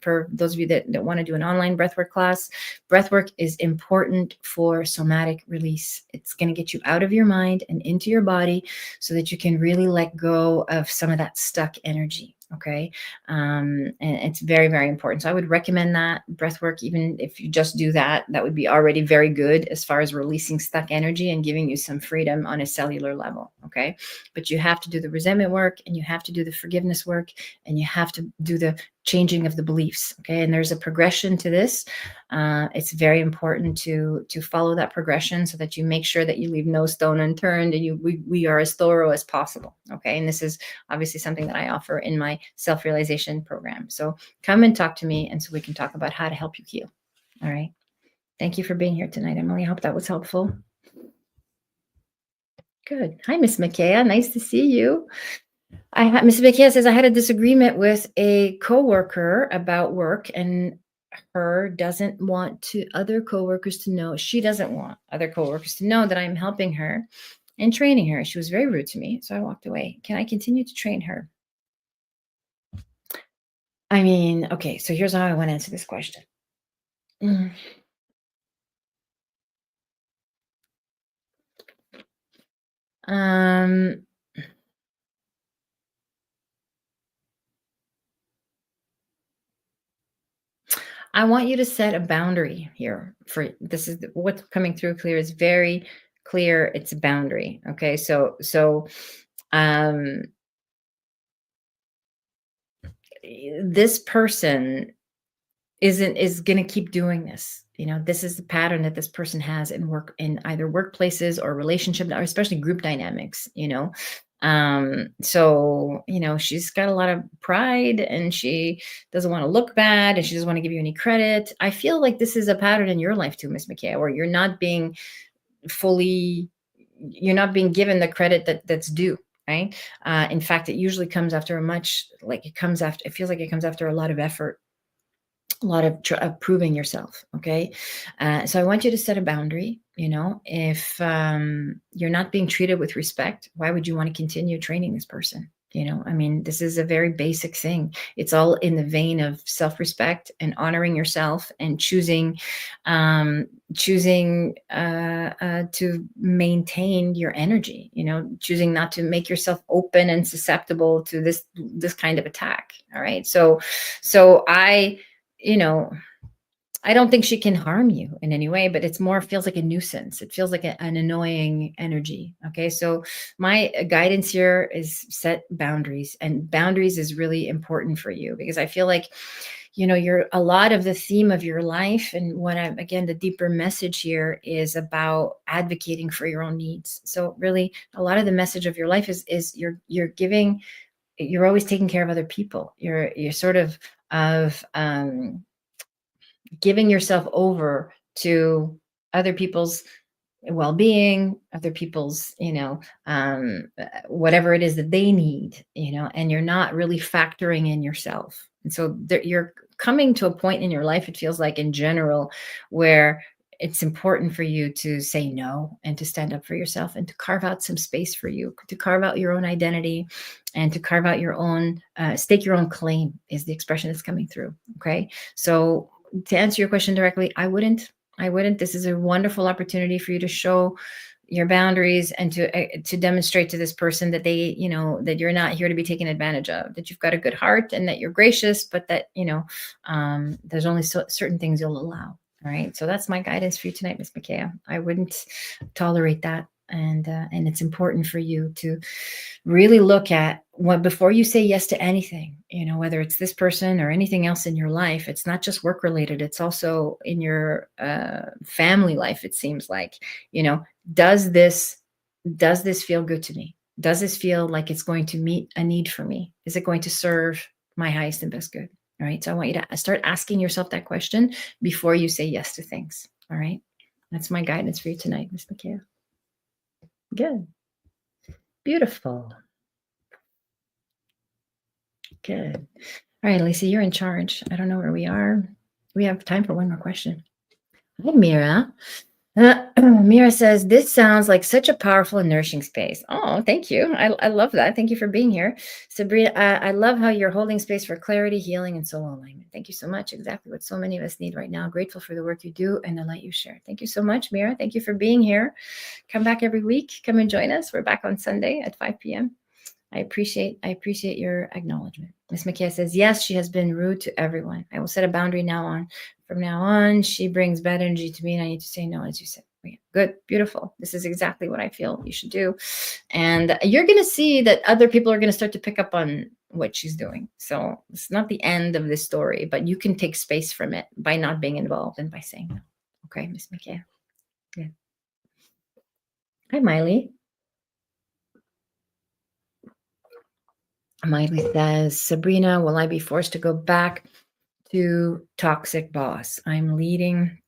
Speaker 1: For those of you that want to do an online breathwork class, breathwork is important for somatic release. It's going to get you out of your mind and into your body so that you can really let go of some of that stuck energy. Okay. And it's very, very important. So I would recommend that breath work. Even if you just do that, that would be already very good as far as releasing stuck energy and giving you some freedom on a cellular level. Okay. But you have to do the resentment work, and you have to do the forgiveness work, and you have to do the changing of the beliefs. Okay. And there's a progression to this. It's very important to follow that progression so that you make sure that you leave no stone unturned and we are as thorough as possible. Okay. And this is obviously something that I offer in my self-realization program. So come and talk to me, and so we can talk about how to help you heal. All right. Thank you for being here tonight, Emily. I hope that was helpful. Good. Hi, Miss McKaya. Nice to see you. Ms. McKaya says, I had a disagreement with a coworker about work, and her doesn't want other coworkers to know. She doesn't want other coworkers to know that I'm helping her and training her. She was very rude to me, so I walked away. Can I continue to train her? I mean, okay, so here's how I want to answer this question. I want you to set a boundary here for this is what's coming through clear is very clear. It's a boundary. Okay. So this person is going to keep doing this. This is the pattern that this person has in either workplaces or relationship, or especially group dynamics, so, she's got a lot of pride, and she doesn't want to look bad, and she doesn't want to give you any credit. I feel like this is a pattern in your life too, Miss McKay, where you're not being given the credit that's due. Right. In fact, it usually comes after it feels like it comes after a lot of effort, a lot of proving yourself. Okay. So I want you to set a boundary. If you're not being treated with respect, why would you want to continue training this person? I mean, this is a very basic thing. It's all in the vein of self-respect and honoring yourself and choosing to maintain your energy, choosing not to make yourself open and susceptible to this kind of attack. All right. So you know, I don't think she can harm you in any way, but it's more feels like a nuisance. It feels like an annoying energy. Okay. So my guidance here is set boundaries, and boundaries is really important for you because I feel like, you're a lot of the theme of your life. And again, the deeper message here is about advocating for your own needs. So really a lot of the message of your life is you're always taking care of other people. You're sort of giving yourself over to other people's well-being, other people's, whatever it is that they need, and you're not really factoring in yourself. And so you're coming to a point in your life, it feels like in general, where it's important for you to say no and to stand up for yourself and to carve out some space for you, to carve out your own identity and to carve out your own, stake your own claim is the expression that's coming through. Okay. So to answer your question directly, I wouldn't. This is a wonderful opportunity for you to show your boundaries and to demonstrate to this person that that you're not here to be taken advantage of, that you've got a good heart and that you're gracious, but that, there's only certain things you'll allow. All right. So that's my guidance for you tonight, Miss Makaya. I wouldn't tolerate that. And it's important for you to really look at before you say yes to anything, whether it's this person or anything else in your life. It's not just work related. It's also in your family life. It seems like, does this feel good to me? Does this feel like it's going to meet a need for me? Is it going to serve my highest and best good? All right. So I want you to start asking yourself that question before you say yes to things. All right. That's my guidance for you tonight, Miss Makaya. Good. Beautiful. Good. All right, Lisa, you're in charge. I don't know where we are. We have time for one more question. Hi, Mira. Mira says, this sounds like such a powerful and nourishing space. Oh, thank you. I love that. Thank you for being here. Sabrina, I love how you're holding space for clarity, healing, and soul alignment. Thank you so much. Exactly what so many of us need right now. Grateful for the work you do and the light you share. Thank you so much, Mira. Thank you for being here. Come back every week. Come and join us. We're back on Sunday at 5 p.m. I appreciate your acknowledgement. Miss McKay says, yes, she has been rude to everyone. I will set a boundary from now on. She brings bad energy to me and I need to say no, as you said. Good, beautiful. This is exactly what I feel you should do. And you're going to see that other people are going to start to pick up on what she's doing. So it's not the end of this story, but you can take space from it by not being involved and by saying no. Okay, Miss McKay. Yeah. Hi, Miley. Miley says, Sabrina, will I be forced to go back to toxic boss? I'm leading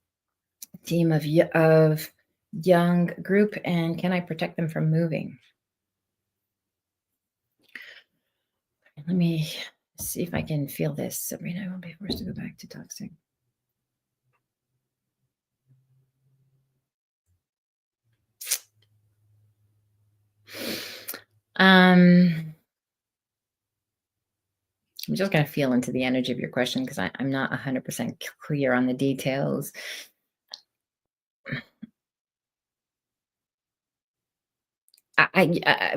Speaker 1: a team of young group, and can I protect them from moving? Let me see if I can feel this. Sabrina, I won't be forced to go back to toxic. I'm just going to feel into the energy of your question because I'm not 100% clear on the details.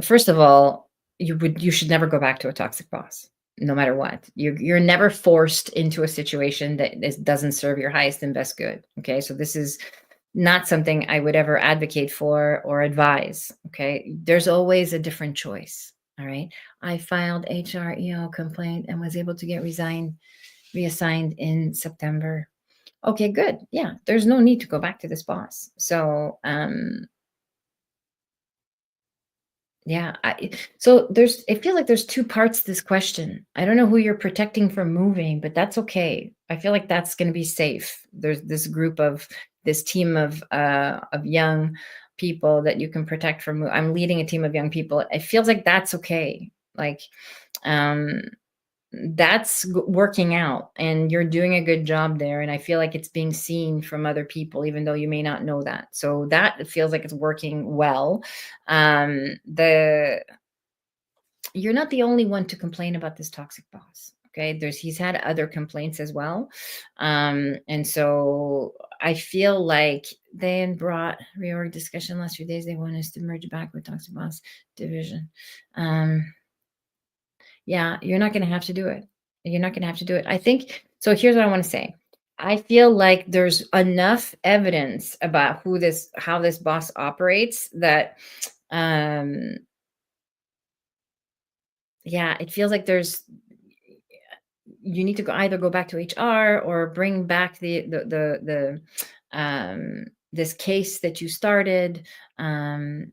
Speaker 1: First of all, you should never go back to a toxic boss, no matter what. You're never forced into a situation that doesn't serve your highest and best good. Okay, so this is not something I would ever advocate for or advise. Okay, there's always a different choice. All right, I filed HREO complaint and was able to get reassigned in September. Okay, good. Yeah, there's no need to go back to this boss. So yeah. So it feels like there's two parts to this question. I don't know who you're protecting from moving, but that's okay. I feel like that's going to be safe. There's this team of young people that you can protect from. I'm leading a team of young people. It feels like that's okay. Like, that's working out and you're doing a good job there. And I feel like it's being seen from other people, even though you may not know that. So that feels like it's working well. you're not the only one to complain about this toxic boss. Okay, he's had other complaints as well, and so I feel like they brought reorg discussion last few days. They want us to merge back with toxic boss division. Yeah, you're not going to have to do it. You're not going to have to do it. I think so. Here's what I want to say. I feel like there's enough evidence about how this boss operates that, yeah, it feels like you need to either go back to HR or bring back this case that you started, and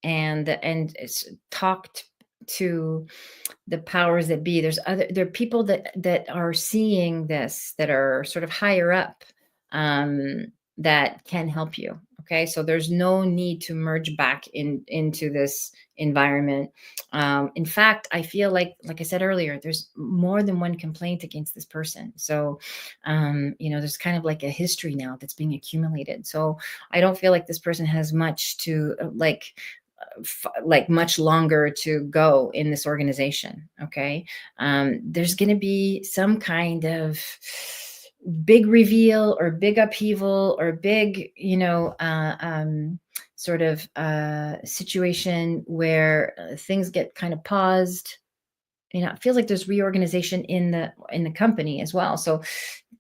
Speaker 1: it's talked to the powers that be. There are people that are seeing this, that are sort of higher up, that can help you. Okay, so there's no need to merge back into this environment. In fact, I feel like I said earlier, there's more than one complaint against this person. So, there's kind of like a history now that's being accumulated. So I don't feel like this person has much to much longer to go in this organization. Okay, there's going to be some kind of big reveal or big upheaval or big, sort of situation where things get kind of paused. It feels like there's reorganization in the company as well. So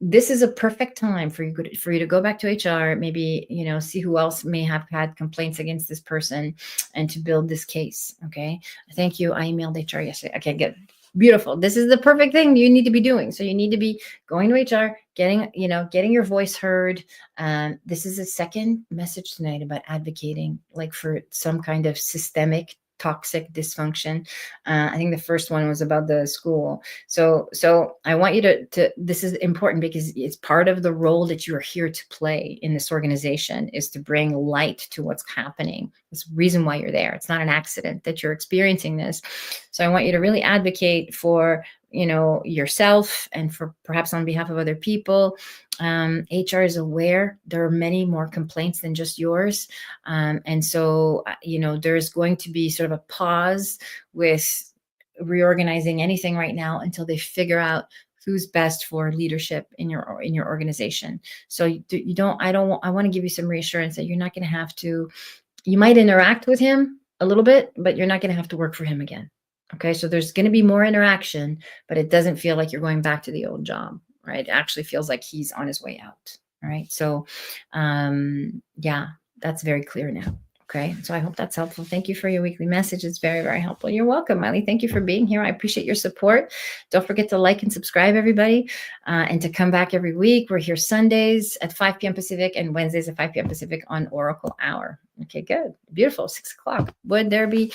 Speaker 1: this is a perfect time for you to go back to HR, maybe, see who else may have had complaints against this person, and to build this case. Okay. Thank you. I emailed HR yesterday. Okay, good. Beautiful. This is the perfect thing you need to be doing. So you need to be going to HR, getting your voice heard. This is a second message tonight about advocating, like, for some kind of systemic toxic dysfunction. I think the first one was about the school. So I want you to, this is important because it's part of the role that you are here to play in this organization, is to bring light to what's happening. It's the reason why you're there. It's not an accident that you're experiencing this. So I want you to really advocate for, yourself, and for perhaps on behalf of other people. HR is aware there are many more complaints than just yours. And so, there's going to be sort of a pause with reorganizing anything right now until they figure out who's best for leadership in your organization. So I want to give you some reassurance that you're not going to have to. You might interact with him a little bit, but you're not going to have to work for him again. Okay, so there's going to be more interaction, but it doesn't feel like you're going back to the old job, right? It actually feels like he's on his way out. All right, so yeah, that's very clear now. Okay, so I hope that's helpful. Thank you for your weekly message. It's very, very helpful. You're welcome, Miley. Thank you for being here. I appreciate your support. Don't forget to like and subscribe, everybody, and to come back every week. We're here Sundays at 5 p.m. Pacific and Wednesdays at 5 p.m. Pacific on Oracle Hour. Okay, good. Beautiful. 6 o'clock. Would there be,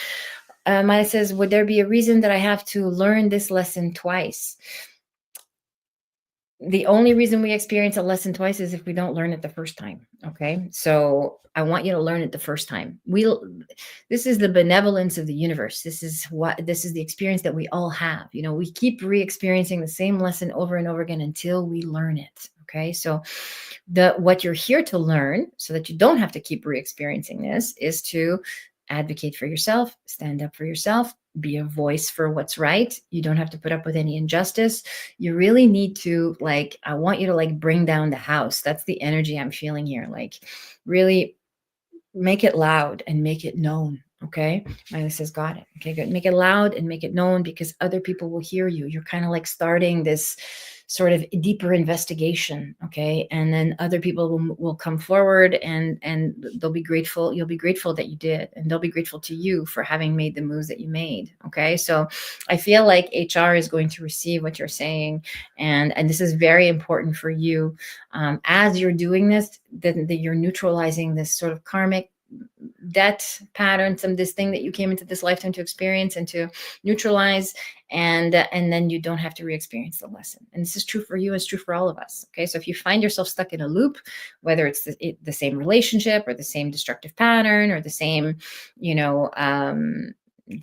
Speaker 1: Maya says, would there be a reason that I have to learn this lesson twice? The only reason we experience a lesson twice is if we don't learn it the first time. Okay. So I want you to learn it the first time. This is the benevolence of the universe. This is the experience that we all have. We keep re-experiencing the same lesson over and over again until we learn it. Okay. So what you're here to learn, so that you don't have to keep re-experiencing this, is to advocate for yourself, stand up for yourself, be a voice for what's right. You don't have to put up with any injustice. You really need to, I want you to bring down the house. That's the energy I'm feeling here. Really make it loud and make it known. Okay. Miley says, got it. Okay, good. Make it loud and make it known, because other people will hear you. You're kind of starting this sort of deeper investigation. Okay. And then other people will come forward, and they'll be grateful. You'll be grateful that you did, and they'll be grateful to you for having made the moves that you made. Okay. So I feel like HR is going to receive what you're saying. And this is very important for you. As you're doing this, that you're neutralizing this sort of karmic debt pattern, this thing that you came into this lifetime to experience and to neutralize, and then you don't have to re-experience the lesson. And this is true for you, it's true for all of us. Okay, so if you find yourself stuck in a loop, whether it's the same relationship or the same destructive pattern or the same, the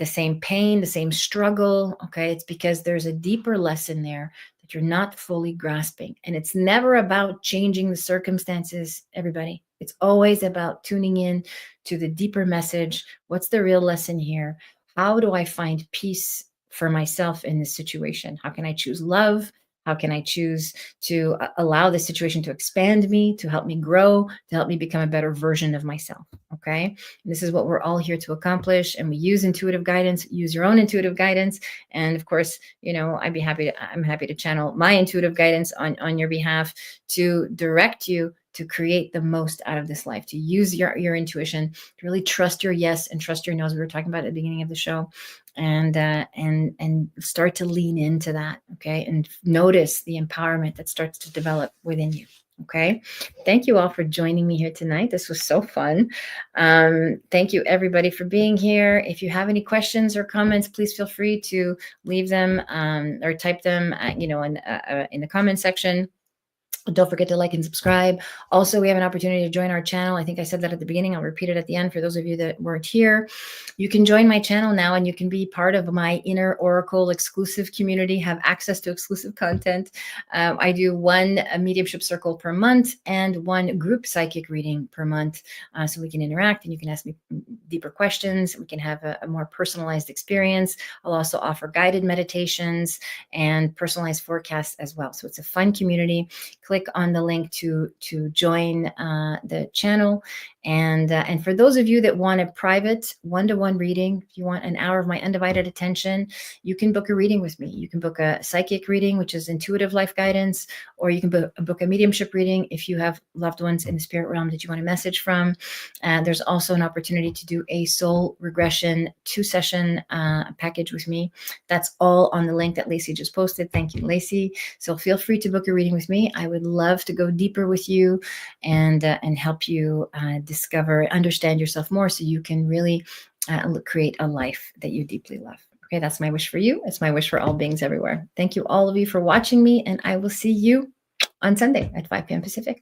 Speaker 1: same pain, the same struggle, okay, it's because there's a deeper lesson there that you're not fully grasping. And it's never about changing the circumstances, everybody. It's always about tuning in to the deeper message. What's the real lesson here? How do I find peace for myself in this situation? How can I choose love? How can I choose to allow this situation to expand me, to help me grow, to help me become a better version of myself? Okay. And this is what we're all here to accomplish. And we use intuitive guidance, use your own intuitive guidance. And of course, I'm happy to channel my intuitive guidance on your behalf to direct you to create the most out of this life, to use your intuition, to really trust your yes and trust your no's. We were talking about at the beginning of the show, and start to lean into that. Okay. And notice the empowerment that starts to develop within you. Okay. Thank you all for joining me here tonight. This was so fun. Thank you everybody for being here. If you have any questions or comments, please feel free to leave them or type them, in the comment section. Don't forget to like and subscribe. Also, we have an opportunity to join our channel. I think I said that at the beginning. I'll repeat it at the end for those of you that weren't here. You can join my channel now and you can be part of my Inner Oracle exclusive community, have access to exclusive content. I do one mediumship circle per month and one group psychic reading per month. So we can interact and you can ask me deeper questions. We can have a more personalized experience. I'll also offer guided meditations and personalized forecasts as well. So it's a fun community. Click on the link to join the channel. And for those of you that want a private one-to-one reading, if you want an hour of my undivided attention, you can book a reading with me. You can book a psychic reading, which is intuitive life guidance, or you can book a mediumship reading if you have loved ones in the spirit realm that you want a message from. There's also an opportunity to do a soul regression 2-session package with me. That's all on the link that Lacey just posted. Thank you, Lacey. So feel free to book a reading with me. I would love to go deeper with you and help you understand yourself more so you can really create a life that you deeply love. Okay, that's my wish for you. It's my wish for all beings everywhere. Thank you all of you for watching me, and I will see you on Sunday at 5 p.m. Pacific.